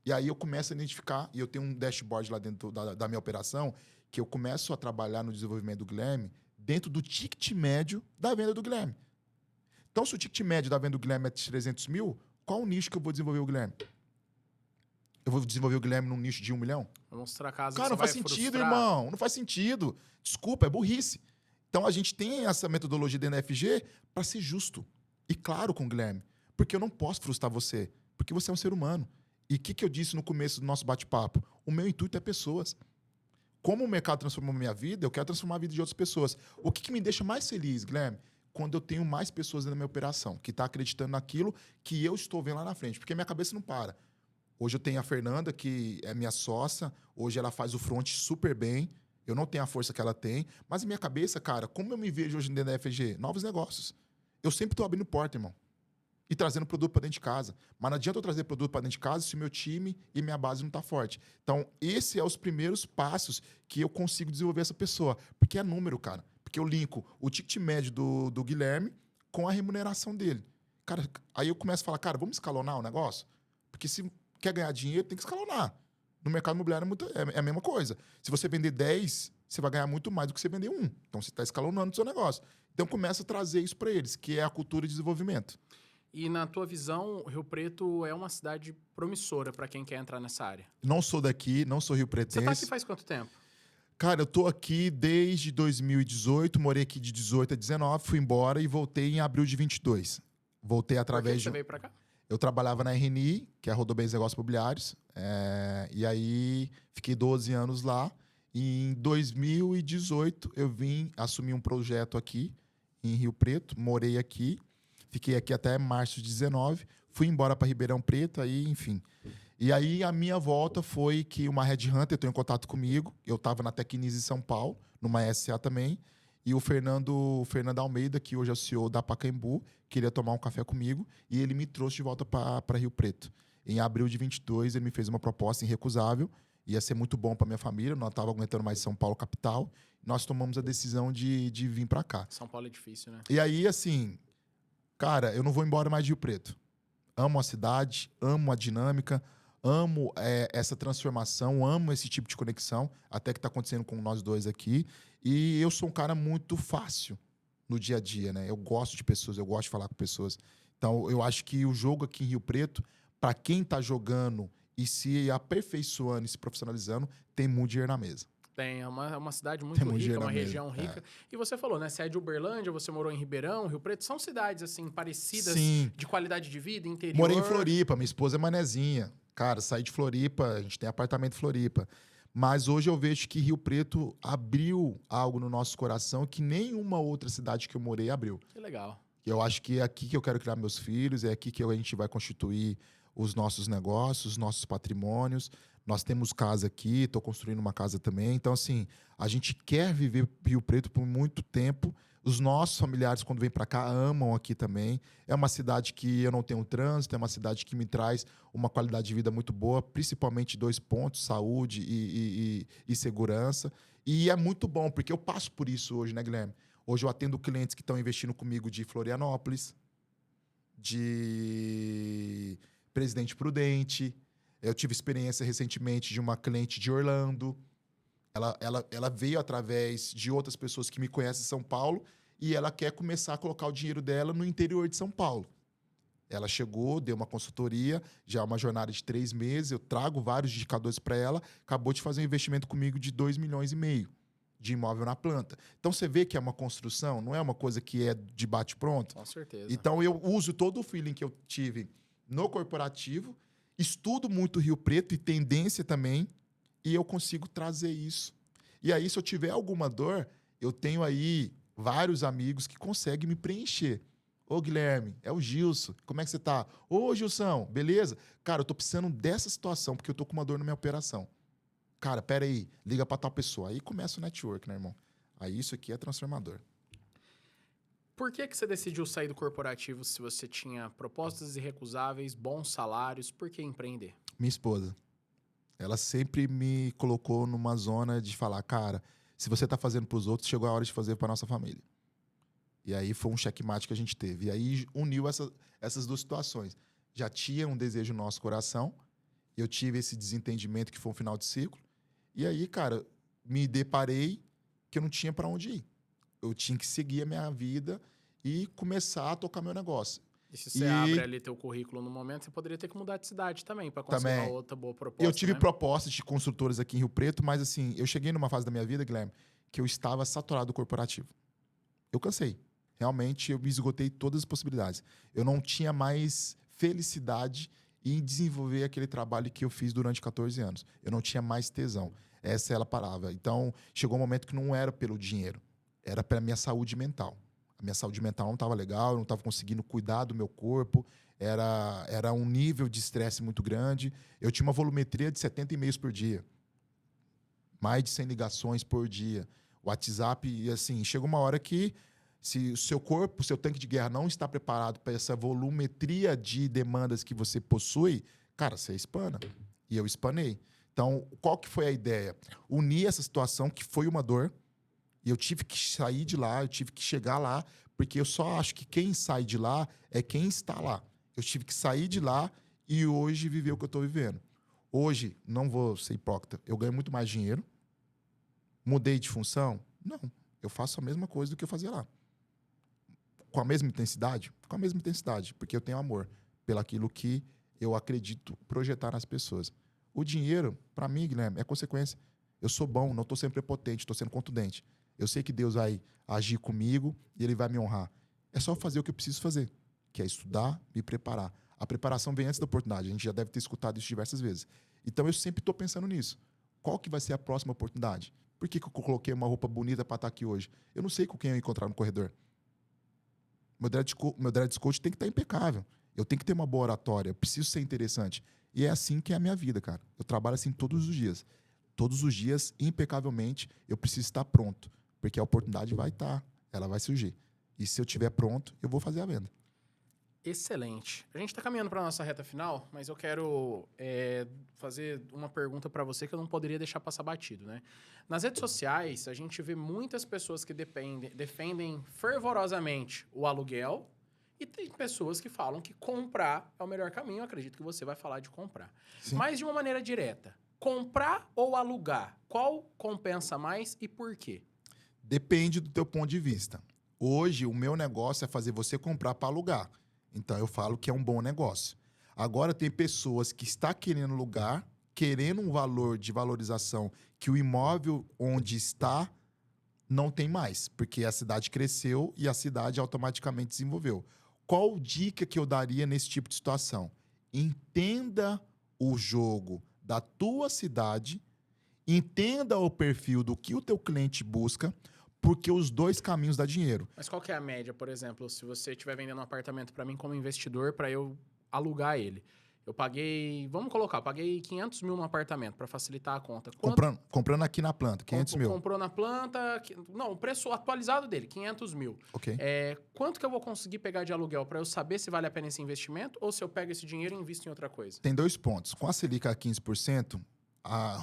E aí eu começo a identificar, e eu tenho um dashboard lá dentro da minha operação, que eu começo a trabalhar no desenvolvimento do Guilherme dentro do ticket médio da venda do Guilherme. Então, se o ticket médio da venda do Guilherme é de 300 mil, qual o nicho que eu vou desenvolver o Guilherme? Eu vou desenvolver o Guilherme num nicho de 1 milhão? Vai mostrar a casa. Cara, não faz sentido, irmão. Não faz sentido. Desculpa, é burrice. Então, a gente tem essa metodologia dentro da FG para ser justo e claro com o Guilherme. Porque eu não posso frustrar você. Porque você é um ser humano. E o que eu disse no começo do nosso bate-papo? O meu intuito é pessoas. Como o mercado transformou a minha vida, eu quero transformar a vida de outras pessoas. O que me deixa mais feliz, Guilherme? Quando eu tenho mais pessoas dentro da minha operação, que está acreditando naquilo que eu estou vendo lá na frente. Porque minha cabeça não para. Hoje eu tenho a Fernanda, que é minha sócia. Hoje ela faz o front super bem. Eu não tenho a força que ela tem. Mas em minha cabeça, cara, como eu me vejo hoje dentro da FG? Novos negócios. Eu sempre estou abrindo porta, irmão. E trazendo produto para dentro de casa. Mas não adianta eu trazer produto para dentro de casa se o meu time e minha base não tá forte. Então, esses são os primeiros passos que eu consigo desenvolver essa pessoa. Porque é número, cara. Porque eu linko o ticket médio do Guilherme com a remuneração dele. Cara, aí eu começo a falar, cara, vamos escalonar o negócio? Porque se quer ganhar dinheiro, tem que escalonar. No mercado imobiliário é a mesma coisa. Se você vender 10, você vai ganhar muito mais do que você vender 1. Então, você está escalonando o seu negócio. Então, começa a trazer isso para eles, que é a cultura de desenvolvimento. E na tua visão, Rio Preto é uma cidade promissora para quem quer entrar nessa área? Não sou daqui, não sou riopretense. Você tá aqui faz quanto tempo? Cara, eu tô aqui desde 2018, morei aqui de 18 a 19, fui embora e voltei em abril de 22. Voltei através Por que você veio para cá? Eu trabalhava na RNI, que é a Rodobens Negócios Imobiliários, e aí fiquei 12 anos lá. E em 2018 eu vim assumir um projeto aqui em Rio Preto, morei aqui. Fiquei aqui até março de 19, fui embora para Ribeirão Preto, aí, enfim. E aí a minha volta foi que uma headhunter entrou em contato comigo, eu estava na Tecnise em São Paulo, numa SA também, e o Fernando Almeida, que hoje é o CEO da Pacaembu, queria tomar um café comigo, e ele me trouxe de volta para Rio Preto. Em abril de 22, ele me fez uma proposta irrecusável. Ia ser muito bom para minha família, não estava aguentando mais São Paulo capital. Nós tomamos a decisão de vir para cá. São Paulo é difícil, né? E aí, assim, cara, eu não vou embora mais de Rio Preto. Amo a cidade, amo a dinâmica, amo essa transformação, amo esse tipo de conexão, até que está acontecendo com nós dois aqui. E eu sou um cara muito fácil no dia a dia, né? Eu gosto de pessoas, eu gosto de falar com pessoas. Então, eu acho que o jogo aqui em Rio Preto, para quem está jogando e se aperfeiçoando e se profissionalizando, tem muito dinheiro na mesa. Tem, é uma cidade muito Tem muito rica, dinheiro uma na mesa, região rica. E você falou, né? Você é de Uberlândia, você morou em Ribeirão, Rio Preto. São cidades, assim, parecidas Sim. de qualidade de vida, interior. Morei em Floripa, minha esposa é manezinha. Cara, saí de Floripa, a gente tem apartamento em Floripa. Mas hoje eu vejo que Rio Preto abriu algo no nosso coração que nenhuma outra cidade que eu morei abriu. Que legal. Eu acho que é aqui que eu quero criar meus filhos, é aqui que a gente vai constituir os nossos negócios, os nossos patrimônios. Nós temos casa aqui, estou construindo uma casa também. Então, assim, a gente quer viver Rio Preto por muito tempo. Os nossos familiares, quando vêm para cá, amam aqui também. É uma cidade que eu não tenho trânsito, é uma cidade que me traz uma qualidade de vida muito boa, principalmente 2 pontos, saúde e segurança. E é muito bom, porque eu passo por isso hoje, né, Guilherme? Hoje eu atendo clientes que estão investindo comigo de Florianópolis, de Presidente Prudente. Eu tive experiência recentemente de uma cliente de Orlando. Ela veio através de outras pessoas que me conhecem em São Paulo e ela quer começar a colocar o dinheiro dela no interior de São Paulo. Ela chegou, deu uma consultoria, já é uma jornada de 3 meses, eu trago vários indicadores para ela, acabou de fazer um investimento comigo de 2,5 milhões de imóvel na planta. Então você vê que é uma construção, não é uma coisa que é de bate-pronto. Com certeza. Então eu uso todo o feeling que eu tive no corporativo, estudo muito Rio Preto e tendência também, e eu consigo trazer isso. E aí, se eu tiver alguma dor, eu tenho aí vários amigos que conseguem me preencher. Ô, Guilherme, é o Gilson. Como é que você tá? Ô, Gilson, beleza? Cara, eu tô precisando dessa situação, porque eu tô com uma dor na minha operação. Cara, pera aí, liga pra tal pessoa. Aí começa o network, né, irmão? Aí isso aqui é transformador. Por que você decidiu sair do corporativo se você tinha propostas irrecusáveis, bons salários? Por que empreender? Minha esposa. Ela sempre me colocou numa zona de falar, cara, se você tá fazendo pros outros, chegou a hora de fazer pra nossa família. E aí foi um checkmate que a gente teve. E aí uniu essas duas situações. Já tinha um desejo no nosso coração, eu tive esse desentendimento que foi um final de ciclo. E aí, cara, me deparei que eu não tinha para onde ir. Eu tinha que seguir a minha vida e começar a tocar meu negócio. E se você abre ali teu currículo no momento, você poderia ter que mudar de cidade também para conseguir uma outra boa proposta. Eu tive né? propostas de construtoras aqui em Rio Preto, mas assim, eu cheguei numa fase da minha vida, Guilherme, que eu estava saturado do corporativo. Eu cansei. Realmente, eu me esgotei todas as possibilidades. Eu não tinha mais felicidade em desenvolver aquele trabalho que eu fiz durante 14 anos. Eu não tinha mais tesão. Essa era a palavra. Então, chegou um momento que não era pelo dinheiro. Era pela minha saúde mental. A minha saúde mental não estava legal, eu não estava conseguindo cuidar do meu corpo. Era um nível de estresse muito grande. Eu tinha uma volumetria de 70 e-mails por dia. Mais de 100 ligações por dia. WhatsApp, e assim, chega uma hora que se o seu corpo, o seu tanque de guerra não está preparado para essa volumetria de demandas que você possui, cara, você espana. E eu espanei. Então, qual que foi a ideia? Unir essa situação, que foi uma dor, e eu tive que sair de lá, eu tive que chegar lá, porque eu só acho que quem sai de lá é quem está lá. Eu tive que sair de lá e hoje viver o que eu estou vivendo. Hoje, não vou ser hipócrita, eu ganho muito mais dinheiro. Mudei de função? Não. Eu faço a mesma coisa do que eu fazia lá. Com a mesma intensidade? Com a mesma intensidade, porque eu tenho amor pelaquilo que eu acredito projetar nas pessoas. O dinheiro, para mim, Guilherme, é consequência. Eu sou bom, não estou sendo prepotente, estou sendo contundente. Eu sei que Deus vai agir comigo e Ele vai me honrar. É só fazer o que eu preciso fazer, que é estudar, me preparar. A preparação vem antes da oportunidade. A gente já deve ter escutado isso diversas vezes. Então, eu sempre estou pensando nisso. Qual que vai ser a próxima oportunidade? Por que eu coloquei uma roupa bonita para estar aqui hoje? Eu não sei com quem eu encontrar no corredor. Meu dress code tem que estar impecável. Eu tenho que ter uma boa oratória. Eu preciso ser interessante. E é assim que é a minha vida, cara. Eu trabalho assim todos os dias. Todos os dias, impecavelmente, eu preciso estar pronto. Porque a oportunidade vai estar. Ela vai surgir. E se eu estiver pronto, eu vou fazer a venda. Excelente. A gente está caminhando para nossa reta final, mas eu quero fazer uma pergunta para você que eu não poderia deixar passar batido, né? Nas redes sociais, a gente vê muitas pessoas que defendem fervorosamente o aluguel e tem pessoas que falam que comprar é o melhor caminho. Eu acredito que você vai falar de comprar. Sim. Mas de uma maneira direta, comprar ou alugar? Qual compensa mais e por quê? Depende do teu ponto de vista. Hoje, o meu negócio é fazer você comprar para alugar. Então, eu falo que é um bom negócio. Agora, tem pessoas que estão querendo alugar, querendo um valor de valorização que o imóvel onde está não tem mais, porque a cidade cresceu e a cidade automaticamente desenvolveu. Qual dica que eu daria nesse tipo de situação? Entenda o jogo da tua cidade, entenda o perfil do que o teu cliente busca, porque os dois caminhos dão dinheiro. Mas qual que é a média, por exemplo, se você estiver vendendo um apartamento para mim como investidor, para eu alugar ele? Eu paguei, vamos colocar, eu paguei 500 mil no apartamento para facilitar a conta. Comprando aqui na planta, 500 mil. Comprou na planta, não, o preço atualizado dele, 500 mil. Ok. Quanto que eu vou conseguir pegar de aluguel para eu saber se vale a pena esse investimento ou se eu pego esse dinheiro e invisto em outra coisa? Tem 2 pontos. Com a Selic a 15%,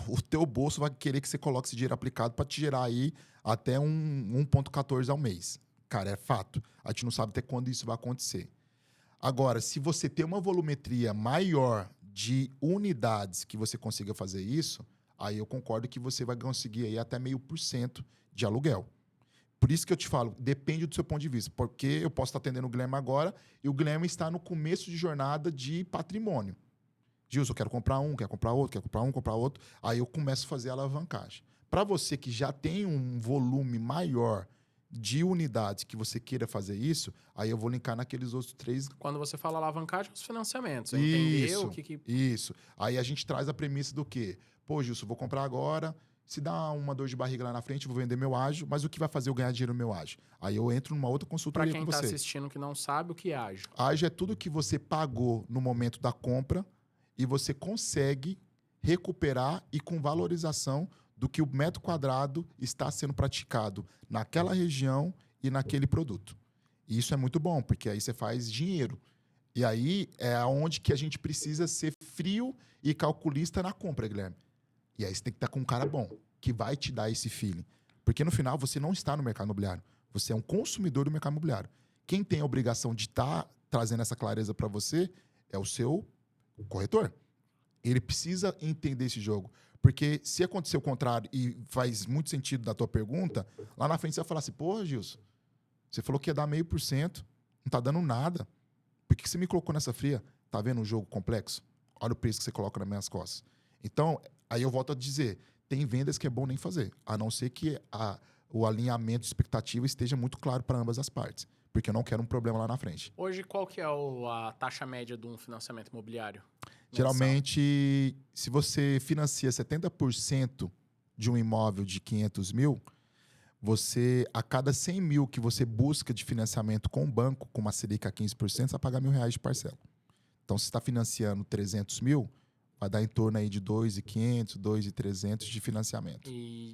o teu bolso vai querer que você coloque esse dinheiro aplicado para te gerar aí até 1,14 ao mês. Cara, é fato. A gente não sabe até quando isso vai acontecer. Agora, se você tem uma volumetria maior de unidades que você consiga fazer isso, aí eu concordo que você vai conseguir aí até 0,5% de aluguel. Por isso que eu te falo, depende do seu ponto de vista. Porque eu posso estar atendendo o Guilherme agora e o Guilherme está no começo de jornada de patrimônio. Gilson, eu quero comprar um, quero comprar outro, quero comprar um, comprar outro. Aí eu começo a fazer a alavancagem. Para você que já tem um volume maior de unidades que você queira fazer isso, aí eu vou linkar naqueles outros 3. Quando você fala alavancagem, os financiamentos. Isso, entendeu? Que... Isso. Aí a gente traz a premissa do quê? Pô, Gilson, vou comprar agora. Se dá uma dor de barriga lá na frente, eu vou vender meu ágio. Mas o que vai fazer eu ganhar dinheiro no meu ágio? Aí eu entro numa outra consultoria com você. Para quem está assistindo que não sabe, o que é ágio? Ágio é tudo que você pagou no momento da compra e você consegue recuperar e com valorização do que o metro quadrado está sendo praticado naquela região e naquele produto. E isso é muito bom, porque aí você faz dinheiro. E aí é onde que a gente precisa ser frio e calculista na compra, Guilherme. E aí você tem que estar com um cara bom, que vai te dar esse feeling. Porque no final você não está no mercado imobiliário. Você é um consumidor do mercado imobiliário. Quem tem a obrigação de estar trazendo essa clareza para você é o seu corretor. Ele precisa entender esse jogo. Porque se acontecer o contrário e faz muito sentido da tua pergunta, lá na frente você vai falar assim, porra, Gilson, você falou que ia dar 0,5%, não tá dando nada. Por que você me colocou nessa fria? Tá vendo um jogo complexo? Olha o preço que você coloca nas minhas costas. Então, aí eu volto a dizer, tem vendas que é bom nem fazer, a não ser que o alinhamento de expectativa esteja muito claro para ambas as partes, porque eu não quero um problema lá na frente. Hoje, qual que é a taxa média de um financiamento imobiliário? Geralmente, se você financia 70% de um imóvel de 500 mil, você, a cada 100 mil que você busca de financiamento com o banco, com uma Selic a 15%, você vai pagar R$1.000 de parcela. Então, se está financiando 300 mil, vai dar em torno aí de 2.500, 2.300 de financiamento.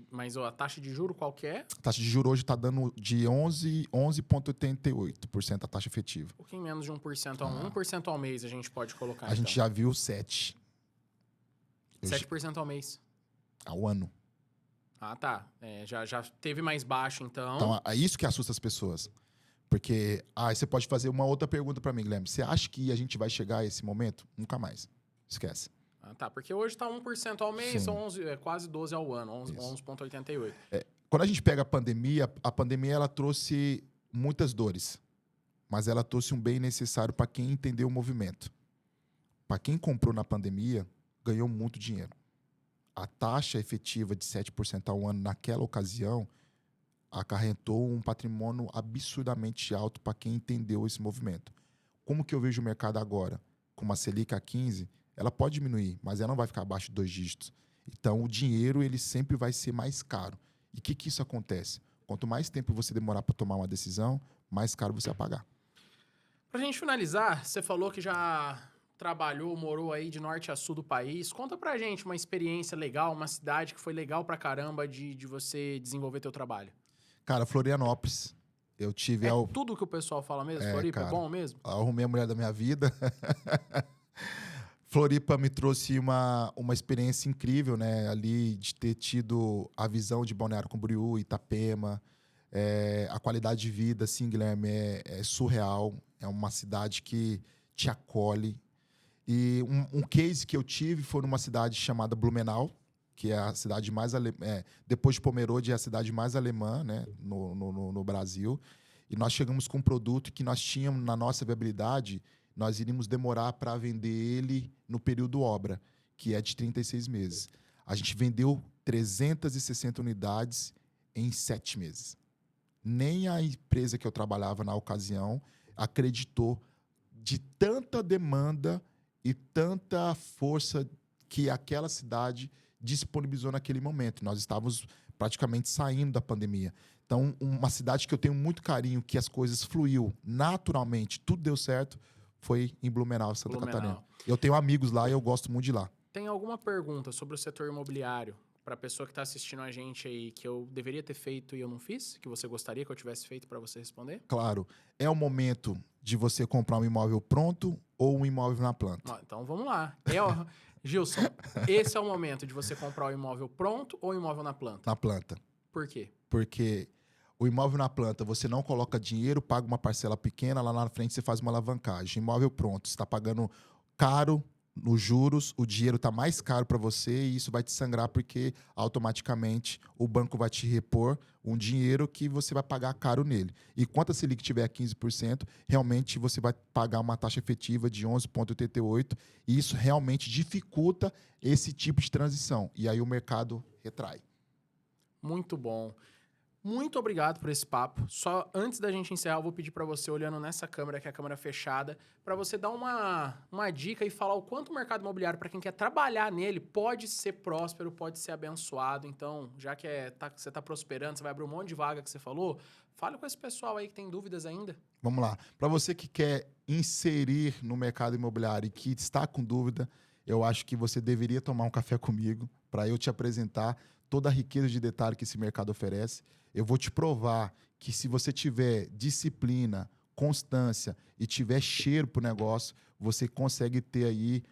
Mas a taxa de juro qual que é? A taxa de juros hoje está dando de 11,88% a taxa efetiva. Um pouquinho menos de 1% ao 1% ao mês a gente pode colocar. A gente já viu 7%. 7% ao mês. Ao ano. Ah, tá. Já teve mais baixo, então. Então, é isso que assusta as pessoas. Porque aí você pode fazer uma outra pergunta para mim, Guilherme. Você acha que a gente vai chegar a esse momento? Nunca mais. Esquece. Ah, tá. Porque hoje está 1% ao mês, são quase 12% ao ano, 11,88%. Quando a gente pega a pandemia ela trouxe muitas dores. Mas ela trouxe um bem necessário para quem entendeu o movimento. Para quem comprou na pandemia, ganhou muito dinheiro. A taxa efetiva de 7% ao ano naquela ocasião acarretou um patrimônio absurdamente alto para quem entendeu esse movimento. Como que eu vejo o mercado agora? Com uma Selic a 15%, ela pode diminuir, mas ela não vai ficar abaixo de 2 dígitos. Então, o dinheiro ele sempre vai ser mais caro. E o que isso acontece? Quanto mais tempo você demorar para tomar uma decisão, mais caro você vai pagar. Para a gente finalizar, você falou que já trabalhou, morou aí de norte a sul do país. Conta pra gente uma experiência legal, uma cidade que foi legal pra caramba de você desenvolver teu trabalho. Cara, Florianópolis Eu tive... É tudo que o pessoal fala mesmo? Floripa cara, é bom mesmo? arrumei a mulher da minha vida. Floripa me trouxe uma experiência incrível, né? Ali de ter tido a visão de Balneário Camboriú, Itapema. A qualidade de vida, assim, Guilherme, é surreal. É uma cidade que te acolhe. E um case que eu tive foi numa cidade chamada Blumenau, que é a cidade mais... depois de Pomerode, é a cidade mais alemã, né? No Brasil. E nós chegamos com um produto que nós tínhamos na nossa viabilidade, nós iríamos demorar para vender ele no período obra, que é de 36 meses. A gente vendeu 360 unidades em 7 meses. Nem a empresa que eu trabalhava na ocasião acreditou de tanta demanda e tanta força que aquela cidade disponibilizou naquele momento. Nós estávamos praticamente saindo da pandemia. Então, uma cidade que eu tenho muito carinho, que as coisas fluiu naturalmente, tudo deu certo, foi em Blumenau, Santa Catarina. Eu tenho amigos lá e eu gosto muito de lá. Tem alguma pergunta sobre o setor imobiliário para a pessoa que está assistindo a gente aí que eu deveria ter feito e eu não fiz? Que você gostaria que eu tivesse feito para você responder? Claro. É o momento de você comprar um imóvel pronto ou um imóvel na planta? Então, vamos lá. Gilson, esse é o momento de você comprar o imóvel pronto ou o imóvel na planta? Na planta. Por quê? Porque o imóvel na planta, você não coloca dinheiro, paga uma parcela pequena, lá na frente você faz uma alavancagem. Imóvel pronto, você está pagando caro nos juros, o dinheiro está mais caro para você e isso vai te sangrar porque automaticamente o banco vai te repor um dinheiro que você vai pagar caro nele. E quanto a Selic tiver a 15%, realmente você vai pagar uma taxa efetiva de 11,88% e isso realmente dificulta esse tipo de transição. E aí o mercado retrai. Muito bom. Muito obrigado por esse papo. Só antes da gente encerrar, eu vou pedir para você, olhando nessa câmera, que é a câmera fechada, para você dar uma dica e falar o quanto o mercado imobiliário, para quem quer trabalhar nele, pode ser próspero, pode ser abençoado. Então, já que você está prosperando, você vai abrir um monte de vaga que você falou, fale com esse pessoal aí que tem dúvidas ainda. Vamos lá. Para você que quer inserir no mercado imobiliário e que está com dúvida, eu acho que você deveria tomar um café comigo para eu te apresentar toda a riqueza de detalhe que esse mercado oferece. Eu vou te provar que se você tiver disciplina, constância e tiver cheiro para o negócio, você consegue ter aí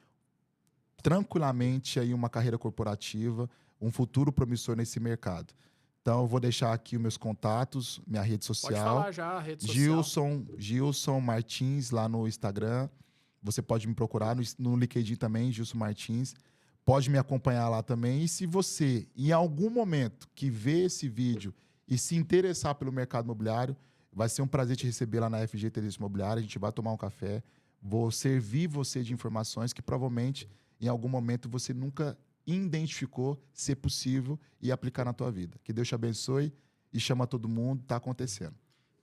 tranquilamente aí uma carreira corporativa, um futuro promissor nesse mercado. Então, eu vou deixar aqui os meus contatos, minha rede social. Pode falar já, a rede social. Gilson Martins, lá no Instagram. Você pode me procurar no LinkedIn também, Gilson Martins. Pode me acompanhar lá também. E se você, em algum momento, que vê esse vídeo e se interessar pelo mercado imobiliário, vai ser um prazer te receber lá na FG Tendência Imobiliária. A gente vai tomar um café. Vou servir você de informações que provavelmente, em algum momento, você nunca identificou ser possível e aplicar na tua vida. Que Deus te abençoe e chama todo mundo. Está acontecendo.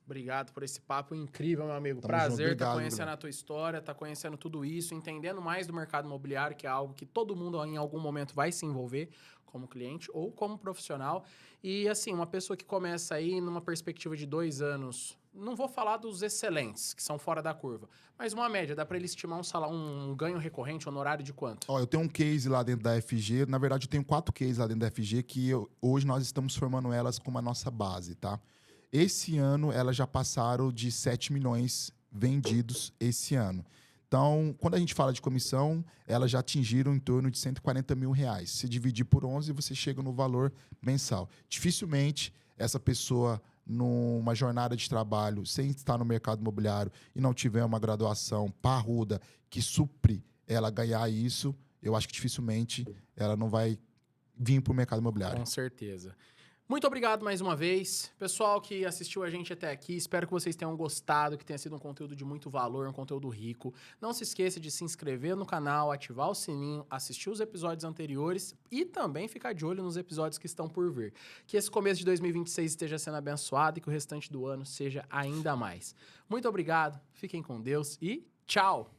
Obrigado por esse papo incrível, meu amigo. Tamo Prazer junto. estar conhecendo a tua história, estar conhecendo tudo isso, entendendo mais do mercado imobiliário, que é algo que todo mundo em algum momento vai se envolver como cliente ou como profissional. E assim, uma pessoa que começa aí numa perspectiva de 2 anos, não vou falar dos excelentes, que são fora da curva, mas uma média, dá para ele estimar um ganho recorrente, um honorário de quanto? Eu tenho um case lá dentro da FG. Na verdade, eu tenho 4 cases lá dentro da FG que hoje nós estamos formando elas como a nossa base, tá? Esse ano, elas já passaram de 7 milhões vendidos esse ano. Então, quando a gente fala de comissão, elas já atingiram em torno de R$140 mil. Se dividir por 11, você chega no valor mensal. Dificilmente, essa pessoa, numa jornada de trabalho, sem estar no mercado imobiliário e não tiver uma graduação parruda que supre ela ganhar isso, eu acho que dificilmente ela não vai vir para o mercado imobiliário. Com certeza. Muito obrigado mais uma vez. Pessoal que assistiu a gente até aqui, espero que vocês tenham gostado, que tenha sido um conteúdo de muito valor, um conteúdo rico. Não se esqueça de se inscrever no canal, ativar o sininho, assistir os episódios anteriores e também ficar de olho nos episódios que estão por vir. Que esse começo de 2026 esteja sendo abençoado e que o restante do ano seja ainda mais. Muito obrigado, fiquem com Deus e tchau!